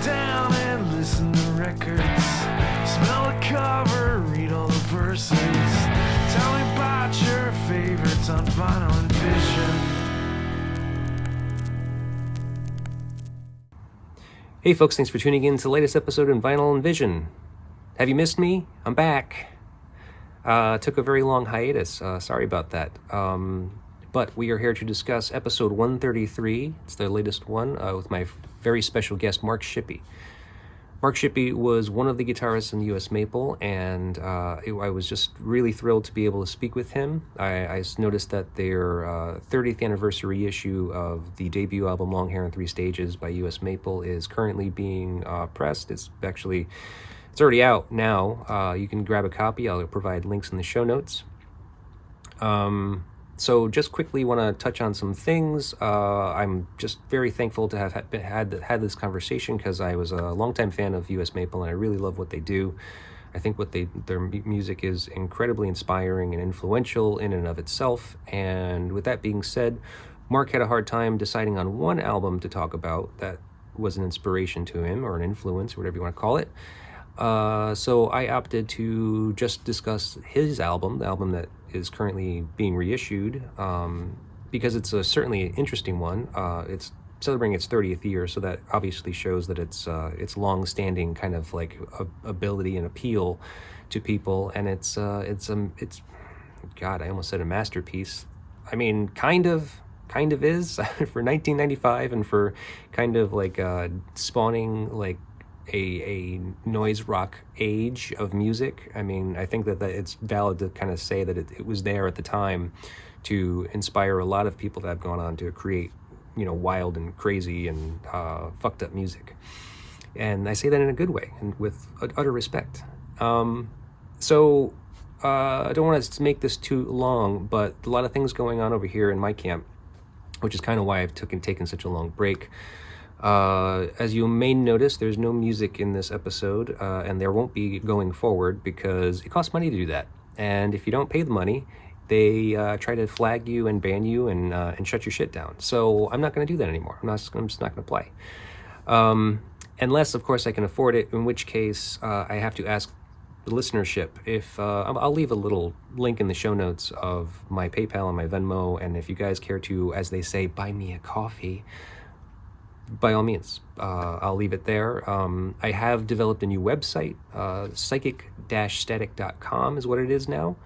down and listen to records. Smell the cover, read all the verses. Tell me about your favorites on vinyl and vision. Hey folks, thanks for tuning in to the latest episode in Vinyl and Vision. Have you missed me? I'm back. Took a very long hiatus. Sorry about that. But we are here to discuss episode 133. It's the latest one with my very special guest, Mark Shippy. Mark Shippy was one of the guitarists in US Maple, and I was just really thrilled to be able to speak with him. I noticed that their 30th anniversary issue of the debut album Long Hair in Three Stages by US Maple is currently being pressed. It's already out now. You can grab a copy. I'll provide links in the show notes. So just quickly want to touch on some things. I'm just very thankful to have had this conversation because I was a longtime fan of US Maple and I really love what they do. I think their music is incredibly inspiring and influential in and of itself. And with that being said, Mark had a hard time deciding on one album to talk about that was an inspiration to him or an influence, or whatever you want to call it. So I opted to just discuss his album, the album that is currently being reissued, because it's certainly an interesting one. It's celebrating its 30th year, so that obviously shows that it's long-standing kind of like ability and appeal to people, and it's God, I almost said a masterpiece. I mean, kind of is for 1995 and for kind of like spawning like a noise rock age of music. I mean, I think that it's valid to kind of say that it was there at the time to inspire a lot of people that have gone on to create, wild and crazy and fucked up music. And I say that in a good way and with utter respect. So I don't want to make this too long, but a lot of things going on over here in my camp, which is kind of why I've taken such a long break. As you may notice, there's no music in this episode, and there won't be going forward because it costs money to do that. And if you don't pay the money, they try to flag you and ban you and shut your shit down. So I'm not going to do that anymore. I'm just not going to play. Unless, of course, I can afford it, in which case I have to ask the listenership if I'll leave a little link in the show notes of my PayPal and my Venmo, and if you guys care to, as they say, buy me a coffee, by all means, I'll leave it there. I have developed a new website, psychic-static.com is what it is now,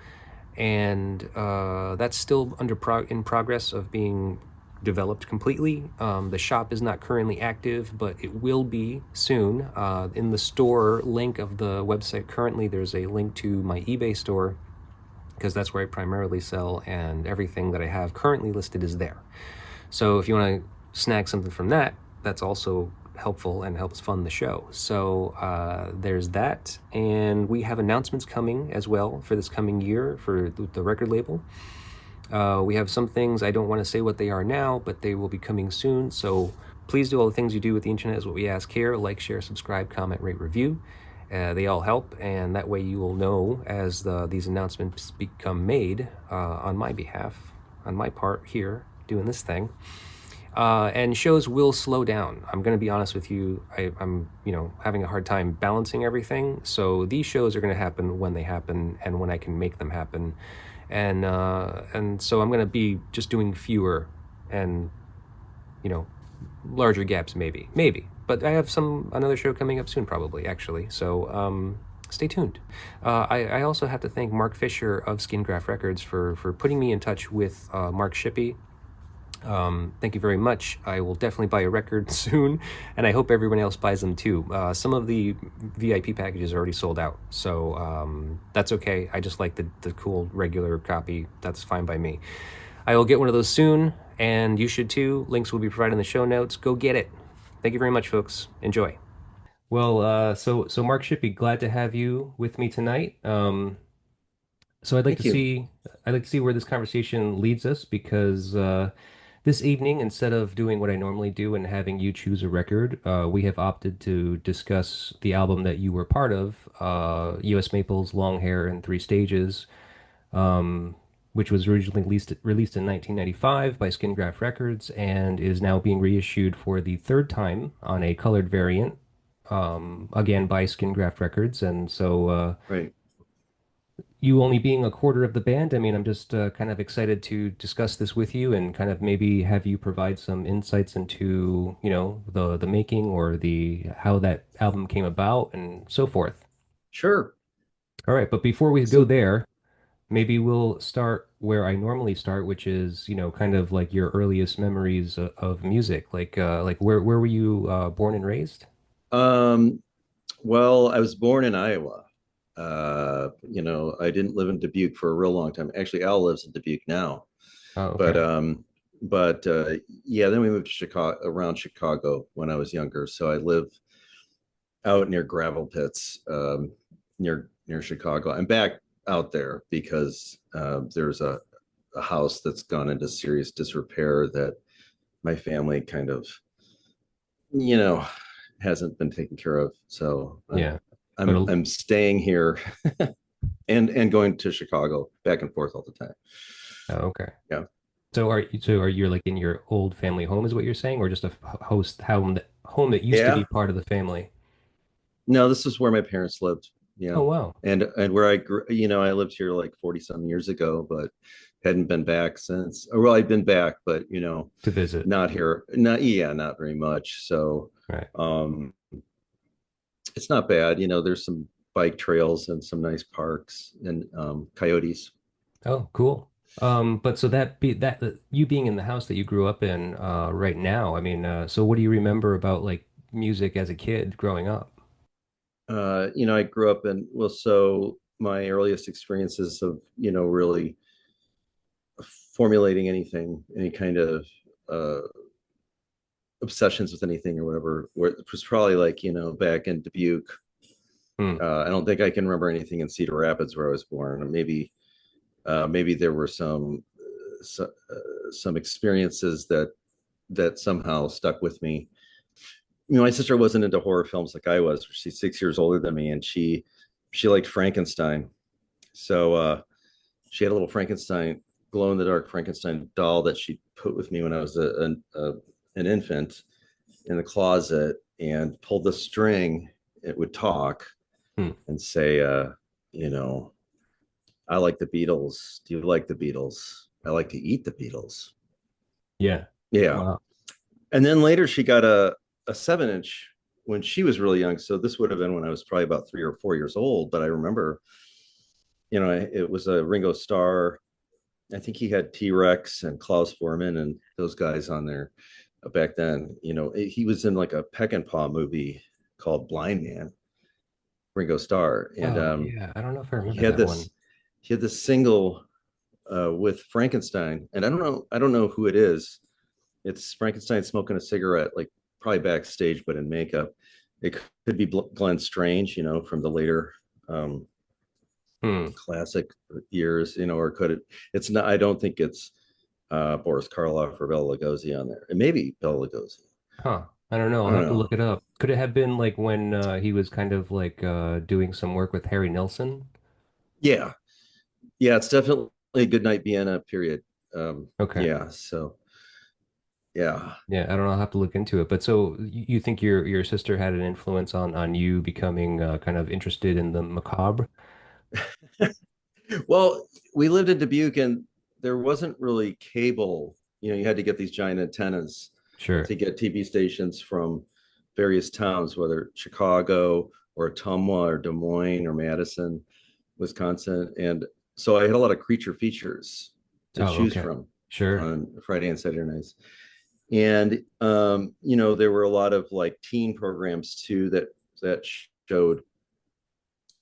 and that's still in progress of being developed completely. The shop is not currently active, but it will be soon. In the store link of the website currently, there's a link to my eBay store, because that's where I primarily sell, and everything that I have currently listed is there. So if you want to snag something from that, that's also helpful and helps fund the show. So there's that, and we have announcements coming as well for this coming year for the record label. We have some things, I don't want to say what they are now, but they will be coming soon. So please do all the things you do with the internet is what we ask here. Like, share, subscribe, comment, rate, review. They all help, and that way you will know as these announcements become made on my behalf, on my part here doing this thing. And shows will slow down. I'm going to be honest with you. I'm having a hard time balancing everything. So these shows are going to happen when they happen and when I can make them happen. And so I'm going to be just doing fewer and, larger gaps maybe. But I have another show coming up soon probably, actually. So stay tuned. I also have to thank Mark Fischer of Skingraft Records for putting me in touch with Mark Shippy. Thank you very much. I will definitely buy a record soon, and I hope everyone else buys them too. Some of the VIP packages are already sold out, so that's okay. I just like the cool regular copy. That's fine by me. I will get one of those soon, and you should too. Links will be provided in the show notes. Go get it. Thank you very much, folks. Enjoy. Well, so Mark Shippy, glad to have you with me tonight. So I'd like Thank you. to see where this conversation leads us because this evening, instead of doing what I normally do and having you choose a record, we have opted to discuss the album that you were part of, US Maple's Long Hair in Three Stages, which was originally released in 1995 by Skingraft Records and is now being reissued for the third time on a colored variant again by Skingraft Records, and so Right. you only being a quarter of the band, I mean, I'm just kind of excited to discuss this with you and kind of maybe have you provide some insights into, the making or the how that album came about and so forth. Sure. All right, but before we go So, there, maybe we'll start where I normally start, which is, kind of like your earliest memories of music. Like where were you born and raised? um, well, I was born in Iowa. I didn't live in Dubuque for a real long time. Actually, Al lives in Dubuque now. Oh, But okay. but yeah, then we moved to Chicago around Chicago when I was younger. So I live out near gravel pits, near Chicago. I'm back out there because there's a house that's gone into serious disrepair that my family kind of, you know, hasn't been taken care of. So Yeah. But I'm staying here and going to Chicago back and forth all the time. oh, okay. Yeah. So are you like in your old family home is what you're saying, or just a host home that used to be Yeah. part of the family? No, this is where my parents lived. Oh Yeah. wow. And where I grew, I lived here like 40 some years ago, but hadn't been back since. Well, I've been back, but To visit. not here. Not yeah, not very much. So Right. um it's not bad. There's some bike trails and some nice parks and coyotes. Oh, cool. But so you being in the house that you grew up in right now, I mean, so what do you remember about like music as a kid growing up? I grew up in, well, so my earliest experiences of, really formulating anything, any kind of uh obsessions with anything or whatever, where it was probably like, back in Dubuque. Hmm. I don't think I can remember anything in Cedar Rapids where I was born. Maybe there were some experiences that somehow stuck with me. My sister wasn't into horror films like I was. She's 6 years older than me, and she liked Frankenstein. So she had a little Frankenstein, glow in the dark Frankenstein doll that she put with me when I was an infant in the closet, and pulled the string. It would talk Hmm. and say, you know, I like the Beatles. Do you like the Beatles? I like to eat the Beatles. Yeah. Yeah. Wow. And then later she got a 7 inch when she was really young. So this would have been when I was probably about 3 or 4 years old. But I remember, it was a Ringo Starr. I think he had T Rex and Klaus Foreman and those guys on there back then. He was in like a Peck and Paw movie called Blind Man, Ringo Starr. And Oh, yeah. I don't know if I he remember had that this one. he had this single with Frankenstein. And I don't know who it is. It's Frankenstein smoking a cigarette, like probably backstage, but in makeup. It could be Glenn Strange, from the later um, Hmm. classic years, or could it? It's not. I don't think it's Boris Karloff or Bela Lugosi on there. It may be Bela Lugosi. Huh. I don't know. I I'll don't have to look know. it up. Could it have been like when he was kind of like doing some work with Harry Nilsson? Yeah, yeah. It's definitely a good night Vienna period. Okay. Yeah. So yeah. Yeah, I don't know. I'll have to look into it. But so you think your sister had an influence on you becoming kind of interested in the macabre? Well, we lived in Dubuque, and there wasn't really cable. You had to get these giant antennas Sure. to get TV stations from various towns, whether Chicago or Ottumwa or Des Moines or Madison, Wisconsin. And so I had a lot of creature features to Oh, choose okay. from Sure. on Friday and Saturday nights. And there were a lot of like teen programs too that showed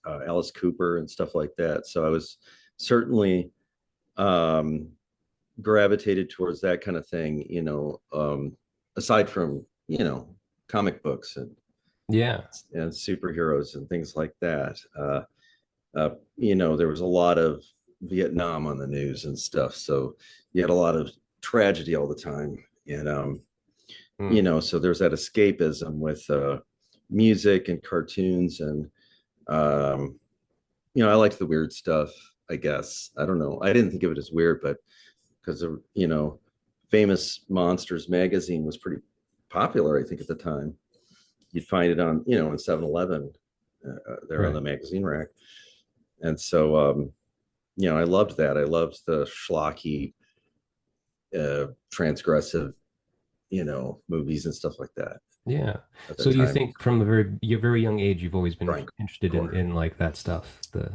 Alice Cooper and stuff like that. So I was certainly um, gravitated towards that kind of thing, aside from, comic books Yeah. and superheroes and things like that. There was a lot of Vietnam on the news and stuff. So you had a lot of tragedy all the time. And, Hmm. so there's that escapism with music and cartoons. And, um, I liked the weird stuff, I guess. I don't know. I didn't think of it as weird, but because of Famous Monsters magazine was pretty popular, I think, at the time. you'd find it on, in 7-Eleven, there on Right. the magazine rack. And so, I loved that. I loved the schlocky, transgressive, movies and stuff like that Yeah. at So that you time. think from the your very young age, you've always been Brian interested Core. in like that stuff. The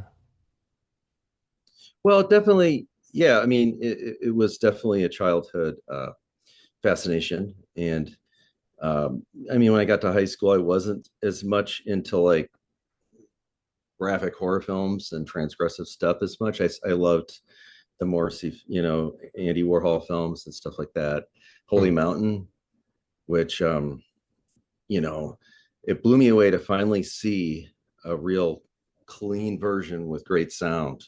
Well, definitely, yeah. I mean, it was definitely a childhood fascination. And I mean, when I got to high school, I wasn't as much into like graphic horror films and transgressive stuff as much. I loved the more, Andy Warhol films and stuff like that. Holy Hmm. Mountain, which, you know, it blew me away to finally see a real clean version with great sound.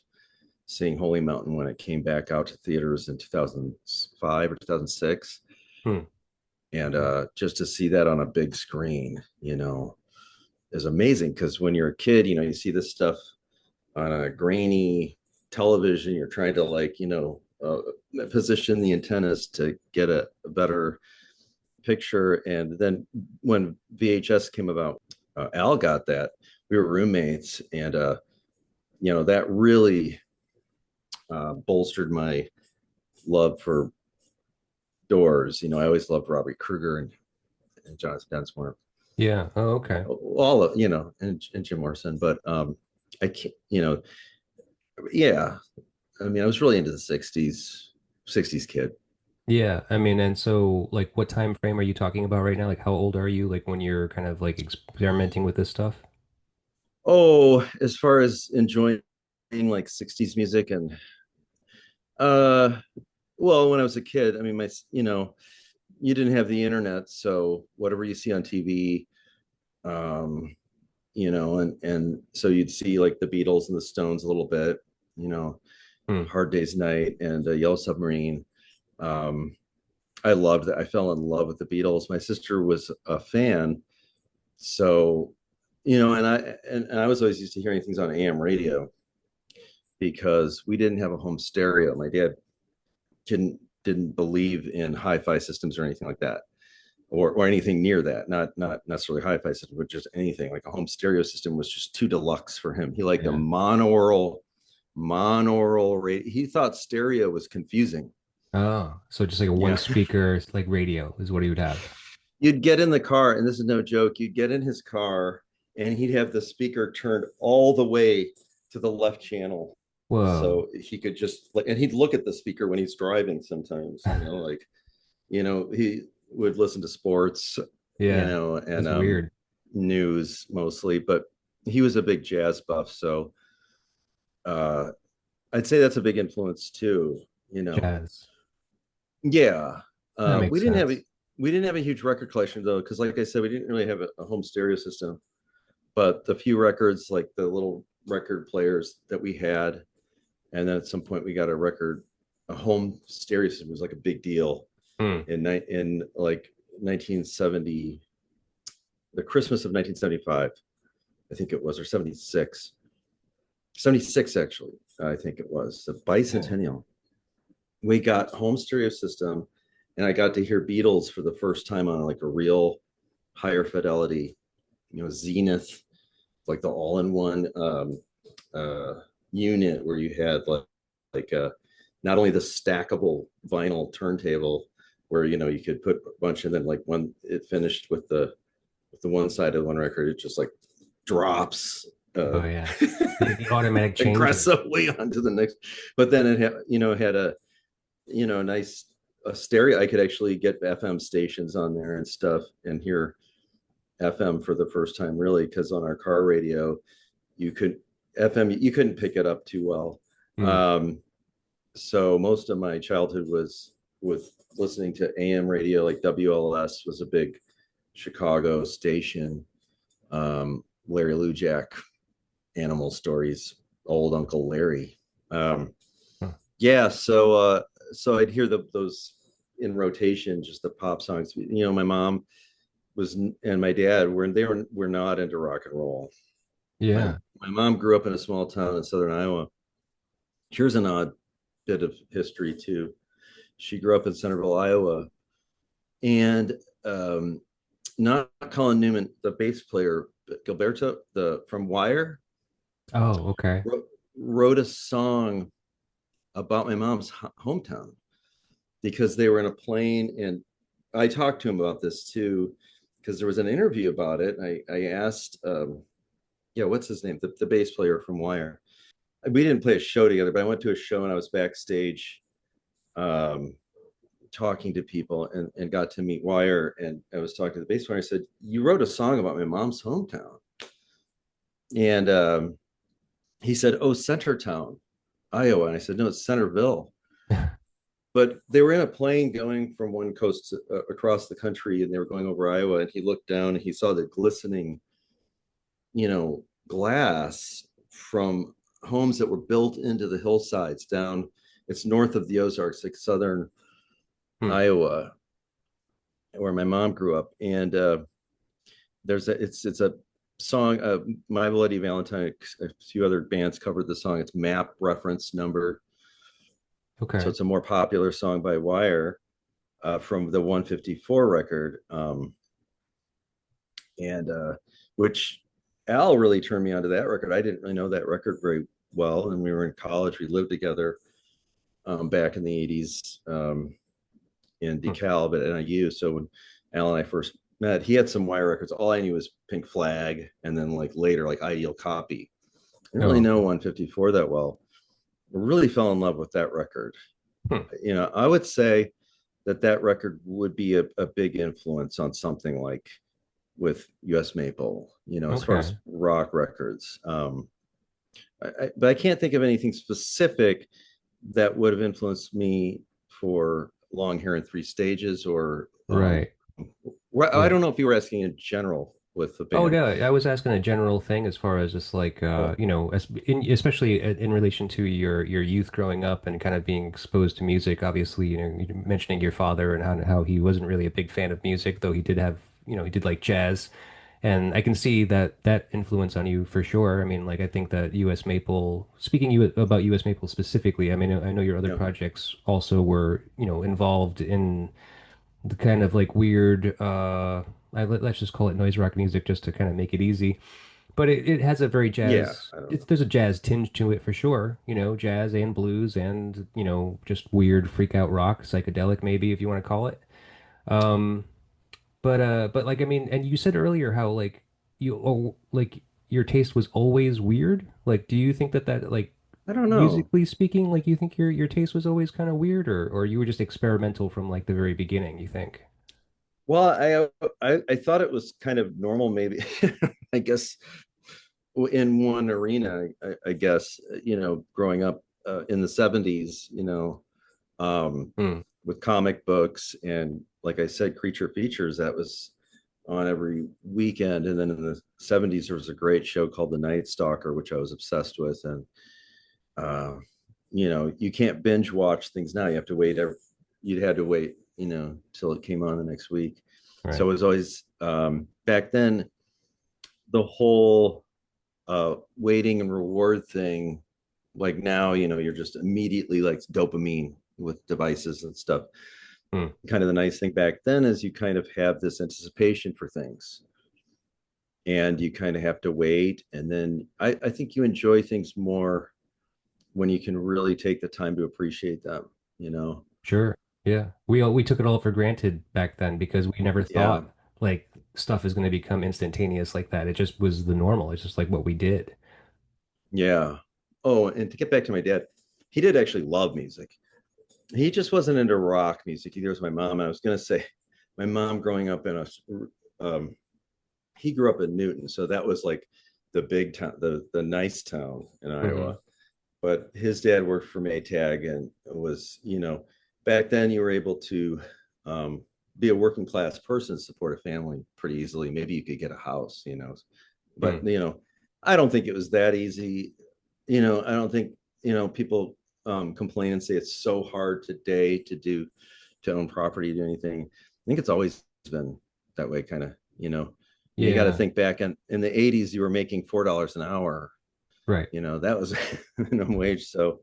Seeing Holy Mountain when it came back out to theaters in 2005 or 2006. Hmm. And just to see that on a big screen, is amazing. Because when you're a kid, you see this stuff on a grainy television. You're trying to position the antennas to get a better picture. And then when VHS came about, Al got that. We were roommates, and that really bolstered my love for Doors. I always loved Robert Kruger and Jonathan Densmore, Yeah. Oh, okay. all of and Jim Morrison. But I can't, yeah. I mean, I was really into the '60s kid. Yeah. I mean, and so like what time frame are you talking about right now? Like how old are you like when you're kind of like experimenting with this stuff? Oh, as far as enjoying like '60s music and uh, well, when I was a kid, I mean, you didn't have the internet, so whatever you see on TV, um, and so you'd see like the Beatles and the Stones a little bit, you know, Hmm. Hard Day's Night and Yellow Submarine. Um, I loved that. I fell in love with the Beatles. My sister was a fan, so and I was always used to hearing things on AM radio because we didn't have a home stereo. My dad didn't believe in hi-fi systems or anything like that, or anything near that. Not necessarily hi-fi system, but just anything like a home stereo system was just too deluxe for him. He liked a Yeah. monaural radio. He thought stereo was confusing. Oh, so just like a one Yeah. speaker like radio is what he would have. You'd get in the car, and this is no joke. You'd get in his car, and he'd have the speaker turned all the way to the left channel, Whoa. so he could just like, and he'd look at the speaker when he's driving. Sometimes, like, he would listen to sports, Yeah. and That's weird. news mostly, but he was a big jazz buff, so uh, I'd say that's a big influence too. You know, Jazz. yeah. That Uh, we makes didn't have sense. a we didn't have a huge record collection though, because like I said, we didn't really have a home stereo system. But the few records, like the little record players that we had, and then at some point we got a home stereo system was like a big deal Hmm. in like 1970, the Christmas of 1975, I think it was, or 76, 76 actually, I think it was the Yeah. bicentennial. We got home stereo system, and I got to hear Beatles for the first time on like a real higher fidelity, Zenith, like the all-in-one uh, unit where you had like not only the stackable vinyl turntable where you could put a bunch, and then like when it finished with the one side of one record, it just like drops Oh yeah. The automatic changer. aggressively onto the next. But then it had a nice a stereo. I could actually get FM stations on there and stuff and hear FM for the first time, really, because on our car radio, you could FM, you couldn't pick it up too well. Hmm. So most of my childhood was with listening to AM radio, like WLS was a big Chicago station. Larry Lujak, Animal Stories, Old Uncle Larry. Um, Huh. yeah, so I'd hear those in rotation, just the pop songs. My mom was, and my dad were not into rock and roll. My Yeah. my mom grew up in a small town in southern Iowa. Here's an odd bit of history too. She grew up in Centerville, Iowa, and not Colin Newman, the bass player, Gilberto, the from Wire, Oh, okay. wrote a song about my mom's hometown because they were in a plane, and I talked to him about this too because there was an interview about it. I asked, yeah, what's his name, the bass player from Wire. We didn't play a show together, but I went to a show and I was backstage um, talking to people and got to meet Wire. And I was talking to the bass player. I said, "You wrote a song about my mom's hometown." And he said, "Oh, Centertown, Iowa." And I said, "No, it's Centerville." But they were in a plane going from one coast across the country, and they were going over Iowa. And he looked down and he saw the glistening, glass from homes that were built into the hillsides down. It's north of the Ozarks, like southern Hmm. Iowa, where my mom grew up. And it's a song. My Bloody Valentine. A few other bands covered the song. It's map reference number. So Okay. it's a more popular song by Wire from the 154 record, and which Al really turned me onto that record. I didn't really know that record very well, and we were in college. We lived together back in the 80s in Hmm. DeKalb at NIU. So when Al and I first met, he had some Wire records. All I knew was Pink Flag, and then like later, like Ideal Copy. I didn't really Oh, know okay. 154 that well. I really fell in love with that record. Hmm. I would say that record would be a big influence on something like with US Maple, as far as Okay. rock records. But I can't think of anything specific that would have influenced me for Long Hair in Three Stages or Right. I Yeah. don't know if you were asking in general with the Oh, band. no, I was asking a general thing as far as just like Oh, especially in relation to your youth growing up and kind of being exposed to music. Obviously, you're mentioning your father and how he wasn't really a big fan of music, though he did have, he did like jazz. And I can see that influence on you for sure. I mean, like I think that US Maple, speaking about US Maple specifically, I mean, I know your other yeah, projects also were, involved in the kind of like weird let's just call it noise rock music just to kind of make it easy. But it has a very yeah. jazz, I don't it's know. there's a jazz tinge to it for sure, jazz and blues and just weird freak out rock, psychedelic maybe if you want to call it. Um but like I mean, and you said earlier how like like your taste was always weird. Like do you think that like I don't know. musically speaking, like you think your taste was always kind of weird, or you were just experimental from like the very beginning, you think? Well, I thought it was kind of normal, maybe. I guess in one arena, I guess, growing up in the 70s, Hmm. with comic books and, like I said, creature features that was on every weekend. And then in the 70s, there was a great show called The Night Stalker, which I was obsessed with. And, uh, you can't binge watch things now. You have to wait. You'd had to wait, till it came on the next week. So Right. it was always back then, the whole waiting and reward thing. Like now, you're just immediately like dopamine with devices and stuff. Hmm. Kind of the nice thing back then is you kind of have this anticipation for things, and you kind of have to wait. And then I think you enjoy things more when you can really take the time to appreciate them. Sure. Yeah. We took it all for granted back then because we never Yeah. thought like stuff is going to become instantaneous like that. It just was the normal. It's just like what we did. Yeah. Oh, and to get back to my dad, he did actually love music. He just wasn't into rock music. Either was my mom. I was going to say, my mom growing up in um, he grew up in Newton, so that was like the big town, the nice town in Hmm. Iowa. But his dad worked for Maytag and was, back then you were able to be a working class person, support a family pretty easily. Maybe you could get a house. Hmm. But I don't think it was that easy. I don't think people complain and say it's so hard today to own property, to do anything. I think it's always been that way, kind of. You got to Yeah. think back in the 80s, you were making $4 an hour. Right. That was minimum wage. So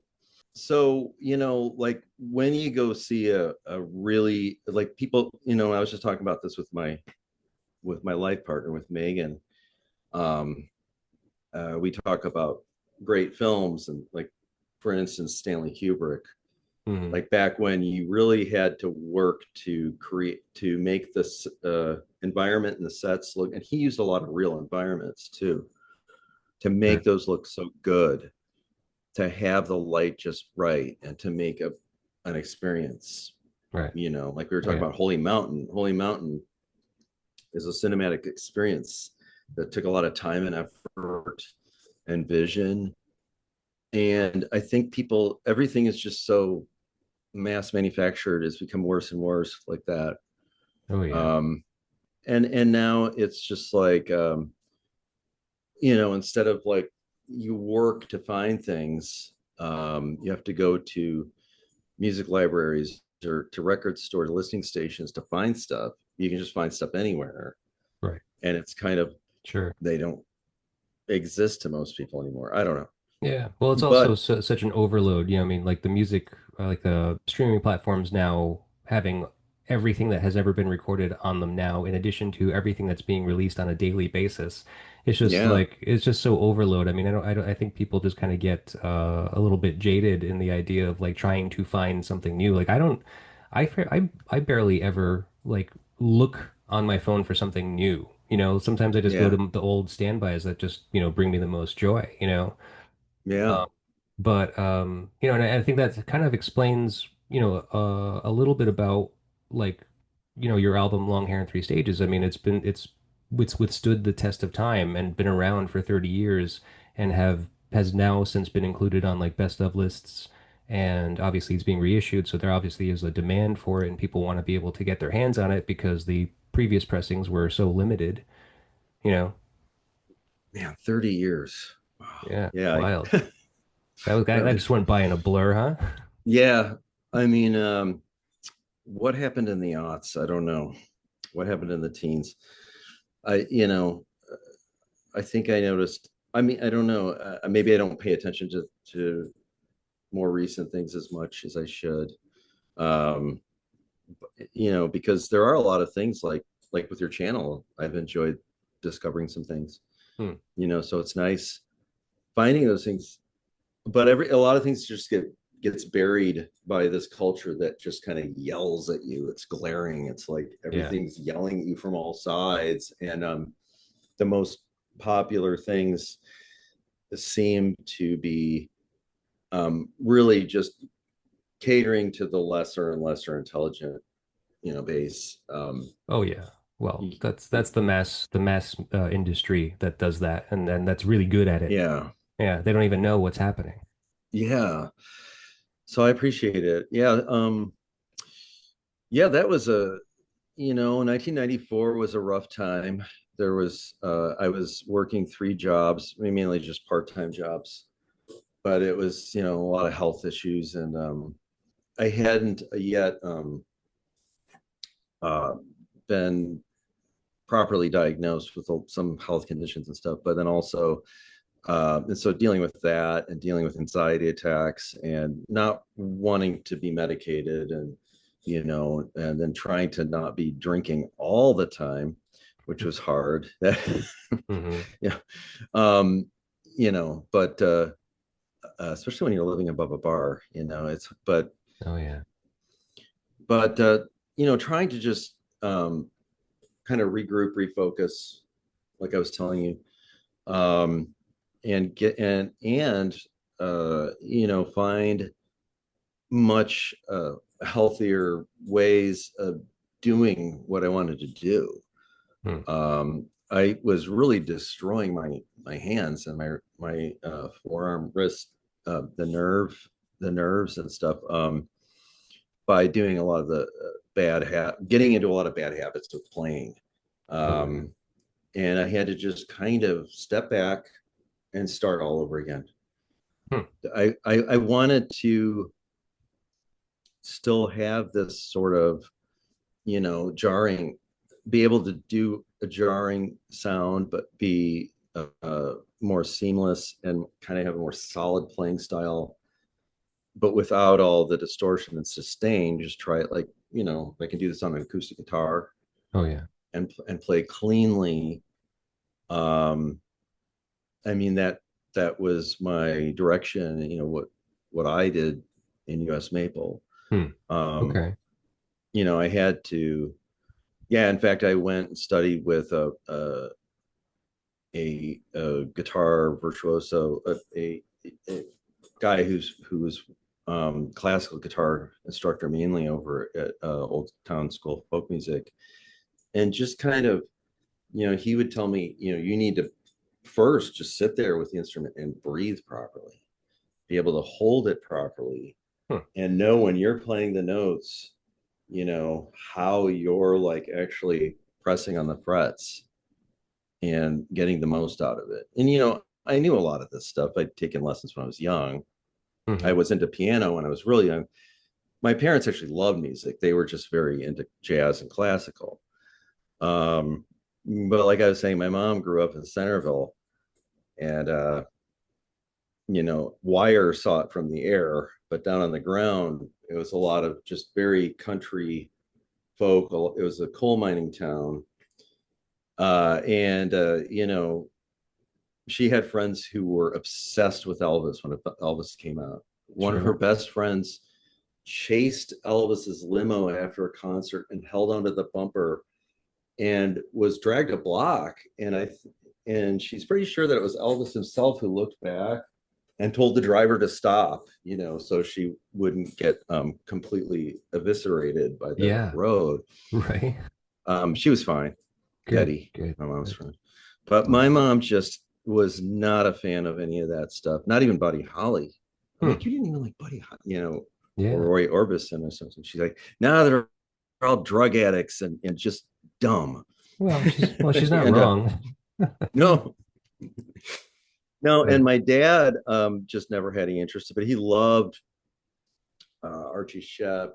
like when you go see a really, like, people, I was just talking about this with my with my life partner, with Megan. Um, we talk about great films, and like, for instance, Stanley Kubrick. Hmm. Like back when you really had to work to create, to make this environment and the sets look, and he used a lot of real environments too, to Sure. make those look so good, to have the light just right, and to make an experience. Right. Like we were Oh talking yeah. about Holy Mountain. Holy Mountain is a cinematic experience that took a lot of time and effort and vision. And I think people, everything is just so mass manufactured. It's become worse and worse like that. Oh yeah. Um, and now it's just like, instead of like you work to find things, you have to go to music libraries or to record stores, listening stations to find stuff. You can just find stuff anywhere, Right. and it's kind of, Sure. they don't exist to most people anymore. I don't know, Yeah. Well, it's also but such an overload. I mean, like the music, like the streaming platforms now having everything that has ever been recorded on them now, in addition to everything that's being released on a daily basis. It's just yeah, like it's just so overload. I mean, I think people just kind of get a little bit jaded in the idea of like trying to find something new. Like I don't, I barely ever like look on my phone for something new. Sometimes I just go yeah, to the old standbys that just, bring me the most joy. yeah, Um, but and I think that kind of explains, a little bit about like, your album Long Hair in Three Stages. I mean, it's withstood the test of time and been around for 30 years and has now since been included on like best of lists. And obviously it's being reissued, so there obviously is a demand for it and people want to be able to get their hands on it because the previous pressings were so limited, you know. man, 30 years. Wow. Yeah, Yeah, wild. That that, just went by in a blur, huh? yeah. I mean, what happened in the aughts? I don't know. What happened in the teens? I, you know, I think I noticed. I mean, I don't know. Maybe I don't pay attention to more recent things as much as I should. Um, because there are a lot of things like with your channel, I've enjoyed discovering some things. Hmm. So it's nice finding those things. But a lot of things just gets buried by this culture that just kind of yells at you. It's glaring. It's like Yeah. everything's yelling at you from all sides. And the most popular things seem to be really just catering to the lesser and lesser intelligent, base. Oh yeah. Well, that's the mass industry that does that, and that's really good at it. Yeah, Yeah, they don't even know what's happening. yeah. So I appreciate it. Yeah, yeah. That was 1994 was a rough time. I was working three jobs, mainly just part-time jobs, but it was, a lot of health issues, and I hadn't yet uh, been properly diagnosed with some health conditions and stuff. But then also, and so dealing with that and dealing with anxiety attacks and not wanting to be medicated, and then trying to not be drinking all the time, which was hard. Hmm. Yeah. But especially when you're living above a bar, it's, Oh yeah. but trying to just kind of regroup, refocus, like I was telling you, um, and get and find much healthier ways of doing what I wanted to do. Hmm. I was really destroying my hands and my forearm, wrist, the nerves and stuff, by doing a lot of the getting into a lot of bad habits of playing. Oh yeah. Um, and I had to just kind of step back and start all over again. Hmm. I wanted to still have this sort of, jarring, be able to do a jarring sound, but be more seamless and kind of have a more solid playing style, but without all the distortion and sustain. Just try it, like, I can do this on an acoustic guitar, Oh yeah. and play cleanly. I mean, that was my direction, what I did in US Maple. Hmm. Um, Okay. I had to, yeah, in fact, I went and studied with a guitar virtuoso, a guy who was classical guitar instructor mainly over at Old Town School of Folk Music, and just kind of, he would tell me, you need to first just sit there with the instrument and breathe properly, be able to hold it properly, Hmm. and know when you're playing the notes, how you're like actually pressing on the frets and getting the most out of it. And I knew a lot of this stuff. I'd taken lessons when I was young. I Mhm. was into piano when I was really young. My parents actually loved music. They were just very into jazz and classical. But like I was saying, my mom grew up in Centerville, and wire saw it from the air, but down on the ground, it was a lot of just very country folk. It was a coal mining town. And she had friends who were obsessed with Elvis when Elvis came out. One of her Sure. best friends chased Elvis's limo after a concert and held onto the bumper and was dragged a block. And she's pretty sure that it was Elvis himself who looked back and told the driver to stop, so she wouldn't get completely eviscerated by the Yeah. road. Right. She was fine. Good. Betty, Good. my mom's Good. friend. But Oh, my mom just was not a fan of any of that stuff, not even Buddy Holly. I'm hmm. like, you didn't even like Buddy Holly, or Yeah. Roy Orbison or something. She's like, no, they're all drug addicts and just dumb. Well, she's not And wrong. no, no. But And my dad just never had any interest, but he loved Archie Shepp.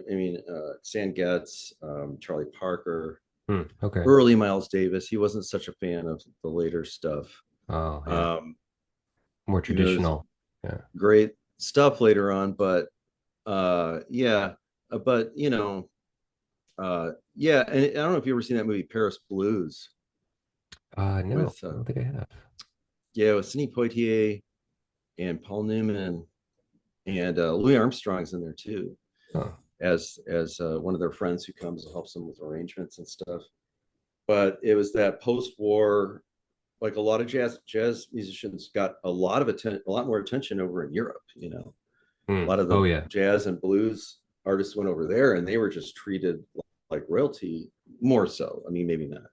I mean, Stan Getz, Charlie Parker, okay. early Miles Davis. He wasn't such a fan of the later stuff. Oh, yeah. Um, More there's traditional. Yeah. great stuff later on, but yeah, but yeah, and I don't know if you ever seen that movie Paris Blues No, with I don't think I have. yeah, with Sidney Poitier and Paul Newman, and Louis Armstrong's in there too, Oh, as one of their friends who comes and helps them with arrangements and stuff. But it was that post-war, like a lot of jazz musicians got a lot of attention, a lot more attention over in Europe. A lot of Oh, the yeah. jazz and blues artists went over there, and they were just treated like royalty, more so. I mean, maybe not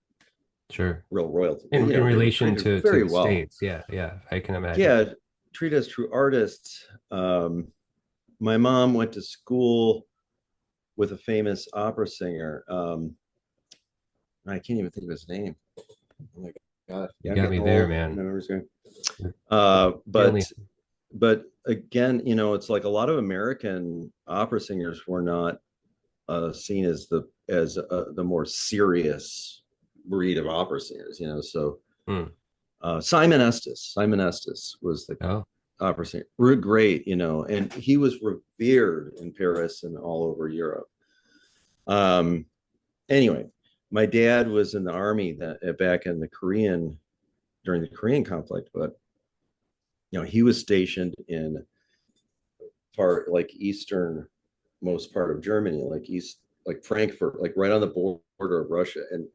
Sure. real royalty, but In they were relation treated to very the well. States. Yeah. Yeah. I can imagine. Yeah, treated as true artists. My mom went to school with a famous opera singer. I can't even think of his name. Oh my God. You Yeah, I'm got me getting there, old. My man. memory's going. We're Uh, Family. but but again, it's like a lot of American opera singers were not seen as the more serious breed of opera singers. So Hmm. Simon Estes was the Oh, opera singer. We're great, and he was revered in Paris and all over Europe. Um, anyway, my dad was in the army back in the Korean during the Korean conflict, but he was stationed in part like eastern most part of Germany, like Frankfurt, like right on the border of Russia, and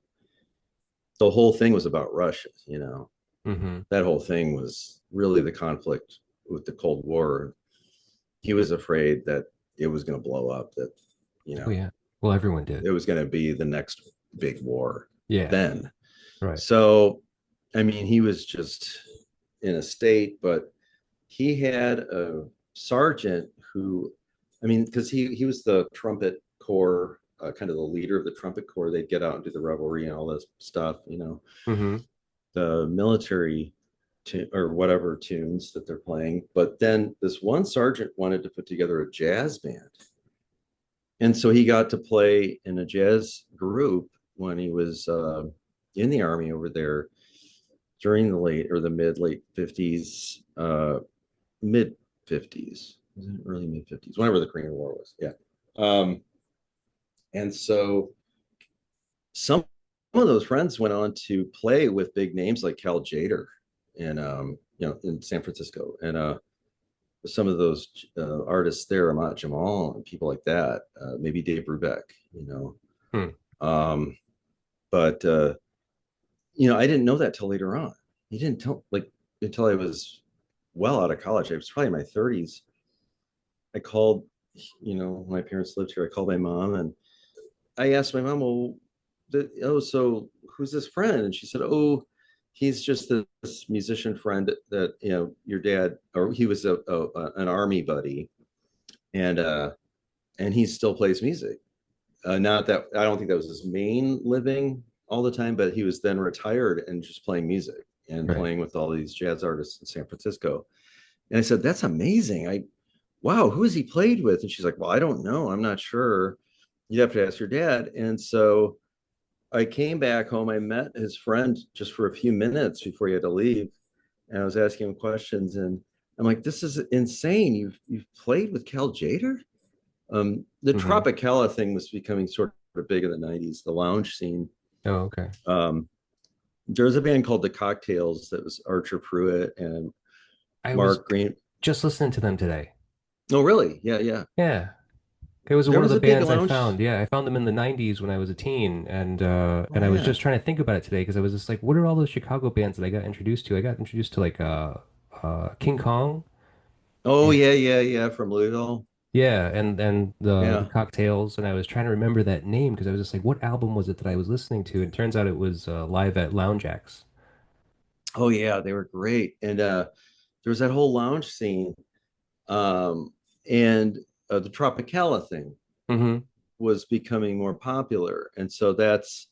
the whole thing was about Russia. mm-hmm. That whole thing was really the conflict with the Cold War. He was afraid that it was going to blow up. That Oh, yeah. Well, everyone did. it was going to be the next big war Yeah. then. Right. So, I mean, he was just in a state, but he had a sergeant who, I mean, because he was the trumpet corps, kind of the leader of the trumpet corps. They'd get out and do the revelry and all this stuff, Mm-hmm. the military or whatever tunes that they're playing. But then this one sergeant wanted to put together a jazz band. And so he got to play in a jazz group when he was in the army over there during the late or the late 50s, mid 50s, early mid 50s, whenever the Korean War was. Yeah. And so of those friends went on to play with big names like Cal Jader and in San Francisco, and some of those artists there, Amat Jamal and people like that, maybe Dave Brubeck, Hmm. um, but I didn't know that till later on. He didn't tell like until I was well out of college. I was probably in my 30s. I called, my parents lived here. I called my mom and I asked my mom, well, so who's this friend? And she said, oh, he's just this musician friend that your dad, or he was an army buddy, and he still plays music. Not that I don't think that was his main living all the time, but he was then retired and just playing music and Right. playing with all these jazz artists in San Francisco. And I said, that's amazing. Wow, who has he played with? And she's like, well, I don't know. I'm not sure. You'd have to ask your dad. And so I came back home. I met his friend just for a few minutes before he had to leave. And I was asking him questions. And I'm like, this is insane. You've played with Cal Jader? The Hmm. Tropicala thing was becoming sort of big in the 90s, the lounge scene. Oh, okay. There was a band called The Cocktails that was Archer Pruitt and I was Mark Green. just listening to them today. Oh, really? Yeah, yeah. Yeah. It was There one of was the a big bands I lounge. found. Yeah, I found them in the 90s when I was a teen, Oh, and I was yeah. just trying to think about it today because I was just like, what are all those Chicago bands that I got introduced to? I got introduced to like King Kong. Oh, Yeah. yeah, yeah, yeah. From Louisville. Yeah, and the Yeah. Cocktails, and I was trying to remember that name because I was just like, what album was it that I was listening to? And it turns out it was Live at Lounge Acts. Oh, yeah. They were great. And there was that whole lounge scene. And the Tropicala thing Hmm. was becoming more popular. And so that's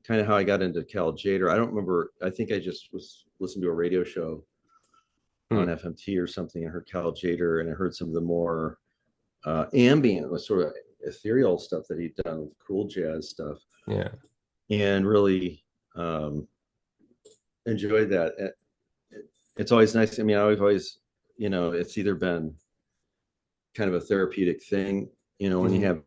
kind of how I got into Cal Jader. I don't remember. I think I just was listening to a radio show on Hmm. FMT or something and heard Cal Jader, and I heard some of the more ambient, sort of ethereal stuff that he'd done with cool jazz stuff, Yeah. and really um, enjoyed that. It's always nice. I mean, I've always, it's either been kind of a therapeutic thing, when you Hmm. have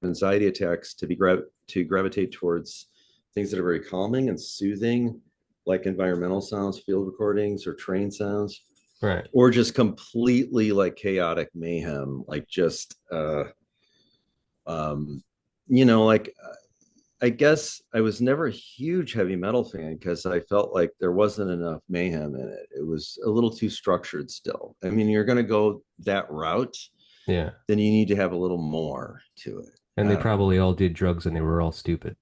anxiety attacks, to gravitate towards things that are very calming and soothing, like environmental sounds, field recordings, or train sounds, Right. or just completely like chaotic mayhem, like just um, like I guess I was never a huge heavy metal fan because I felt like there wasn't enough mayhem in it. It was a little too structured still. I mean, you're going to go that route, Yeah. then you need to have a little more to it. And they I don't probably all did drugs and they were all stupid.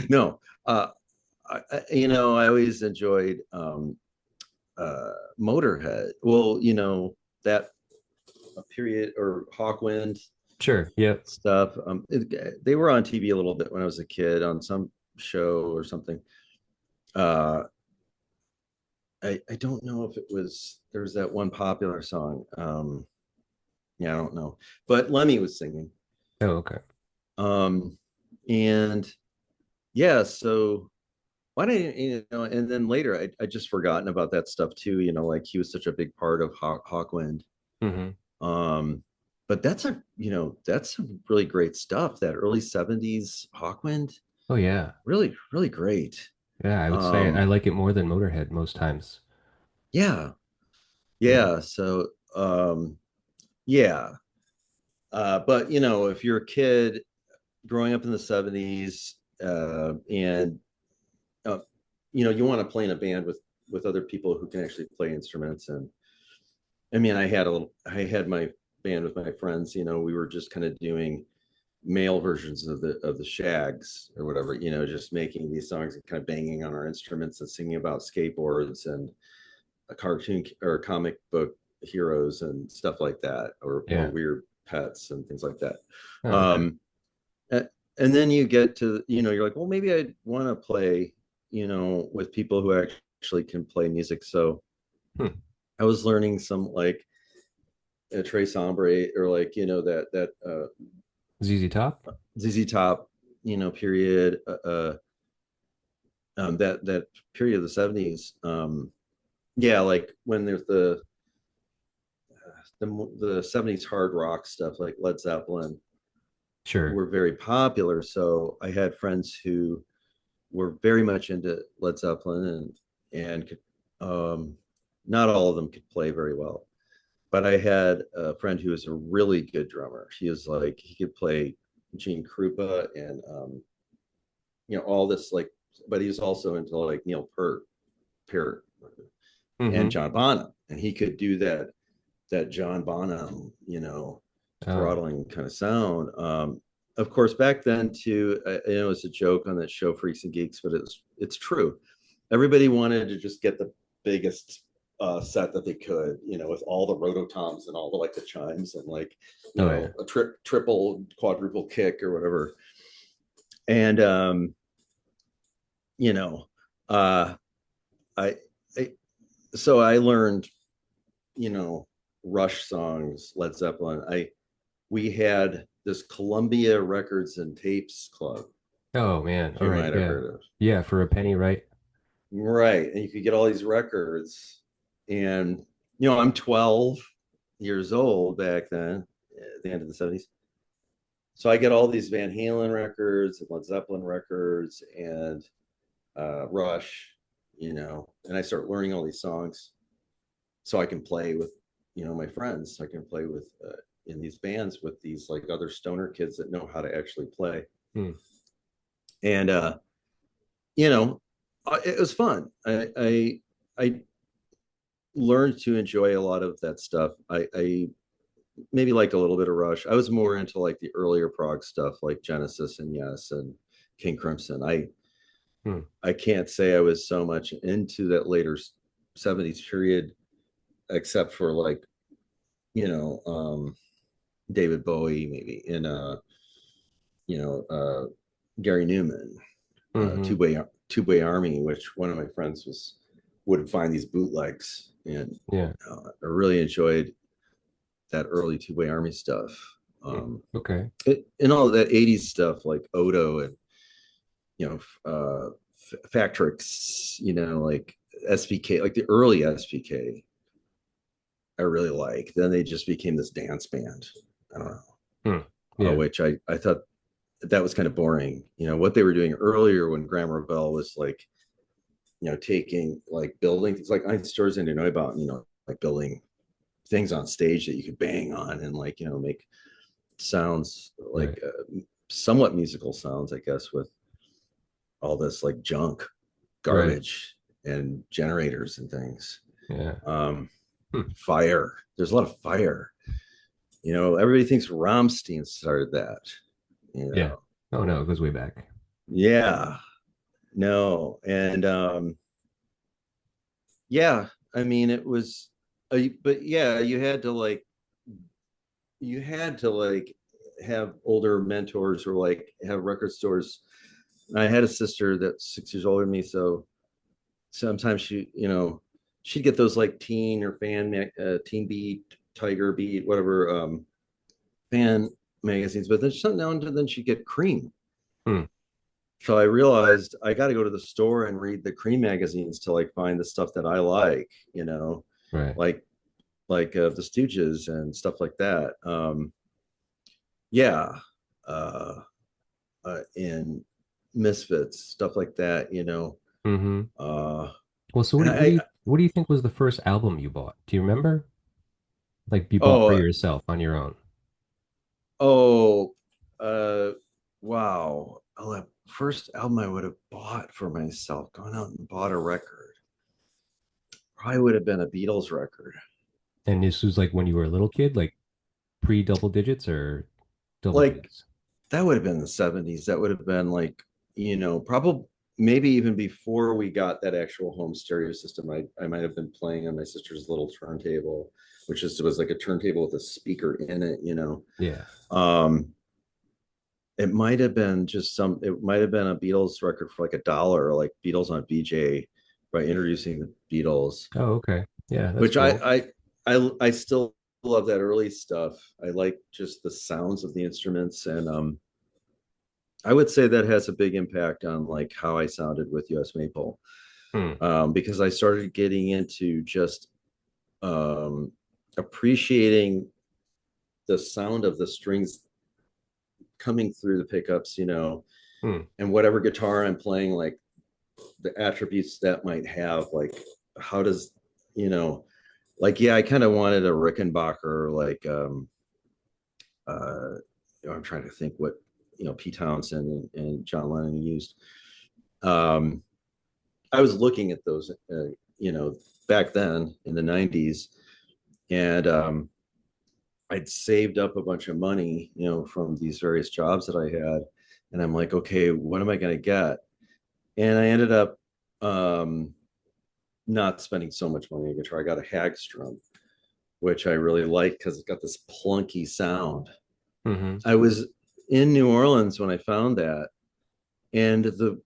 know. No, I always enjoyed Motorhead. Well, that period or Hawkwind Sure. Yep. stuff. They were on TV a little bit when I was a kid on some show or something. Uh, I don't know if it was there was that one popular song. Yeah, I don't know, but Lemmy was singing. Oh, okay. Um, and yeah, so why didn't And then later, I just forgotten about that stuff too. Like he was such a big part of Hawkwind. Hmm. Um, but that's some really great stuff. That early '70s Hawkwind, Oh yeah. really, really great. Yeah, I would say I Um, like it more than Motorhead most times. yeah, Yeah. yeah. So, yeah. But if you're a kid growing up in the '70s, and uh, you want to play in a band with other people who can actually play instruments. And I mean, I had my band with my friends. We were just kind of doing male versions of the Shags or whatever. Just making these songs and kind of banging on our instruments and singing about skateboards and a cartoon or comic book heroes and stuff like that, or Yeah. weird pets and things like that. Oh, okay. Um, and then you get to, you're like, well, maybe I want to play, with people who actually can play music. So Hmm. I was learning some like a Trace Ombre, or like, that ZZ Top? ZZ Top, period, that period of the '70s. Yeah, like when there's the '70s hard rock stuff like Led Zeppelin, Sure. were very popular. So I had friends who were very much into Led Zeppelin and could, not all of them could play very well. But I had a friend who was a really good drummer. He was like he could play Gene Krupa and all this like, but he was also into like Neil Peart and Mm-hmm. John Bonham, and he could do that John Bonham, Oh, throttling kind of sound. Of course, back then too, it's a joke on that show Freaks and Geeks, but it's true. Everybody wanted to just get the biggest set that they could, with all the rototoms and all the like the chimes and like, oh yeah. a triple, quadruple kick or whatever. And you know, uh, I, I so I learned, you know, Rush songs, Led Zeppelin. We had this Columbia Records and Tapes Club, Oh man. All you right. might have Yeah. heard of. Yeah. For a penny, right? Right. And you could get all these records. And, I'm 12 years old back then, at the end of the 70s. So I get all these Van Halen records and Led Zeppelin records and Rush, and I start learning all these songs so I can play with, my friends. I can play with in these bands with these like other stoner kids that know how to actually play. Hmm. And you know, it was fun. I learned to enjoy a lot of that stuff. I maybe liked a little bit of Rush. I was more into like the earlier prog stuff, like Genesis and Yes and King Crimson. Hmm. I can't say I was so much into that later '70s period, except for like David Bowie maybe in you know Gary Newman, Mm-hmm. two way army, which one of my friends would find these bootlegs, and Yeah. I really enjoyed that early two-way army stuff. Hmm. Okay. And all of that '80s stuff like Odo and you know Factrix, like SPK, like the early SPK. I really like. Then they just became this dance band. I don't know, Hmm. Yeah. which I thought that was kind of boring. What they were doing earlier when Graham Revell was like, taking like building things like Ein Stores into Neubau, like building things on stage that you could bang on and like, make sounds Right. like somewhat musical sounds, I guess, with all this like junk, Right. garbage, and generators and things. Yeah. Um, Hmm. Fire. There's a lot of fire. Everybody thinks Rammstein started that. You Yeah. know, Oh no, it goes way back. yeah, no, and yeah. I mean, it was, but yeah, you had to like have older mentors or like have record stores. I had a sister that's 6 years older than me, so sometimes she'd get those like teen or teen beat, tiger beat, whatever, fan magazines, but then now and then she'd get Cream. Hmm. So I realized I got to go to the store and read the Cream magazines to like find the stuff that I like, Right. like the Stooges and stuff like that. Yeah, uh, and Misfits, stuff like that. Mm-hmm. Uh, Well, so and what do you think was the first album you bought? Do you remember? Like you bought for oh yourself on your own? oh uh, wow. Oh, the first album I would have bought for myself, gone out and bought a record, probably would have been a Beatles record. And this was like when you were a little kid, like pre double digits or double Like digits? that would have been the '70s. That would have been like, probably maybe even before we got that actual home stereo system. I might have been playing on my sister's little turntable, which was like a turntable with a speaker in it. Yeah. Um, it might have been it might have been a Beatles record for like $1, like Beatles on BJ, by introducing the Beatles, Oh, okay. Yeah, that's which cool. I still love that early stuff. I like just the sounds of the instruments, and I would say that has a big impact on like how I sounded with US Maple, Hmm. because I started getting into just um, appreciating the sound of the strings coming through the pickups, Hmm. and whatever guitar I'm playing, like the attributes that might have, like how does, you know, like, yeah, I kind of wanted a Rickenbacker, like, uh, I'm trying to think what, Pete Townsend and John Lennon used. Um, I was looking at those, back then in the 90s, and I'd saved up a bunch of money, from these various jobs that I had. And I'm like, okay, what am I going to get? And I ended up not spending so much money on a guitar. I got a Hagstrom, which I really like because it's got this plunky sound. Hmm. I was in New Orleans when I found that, and the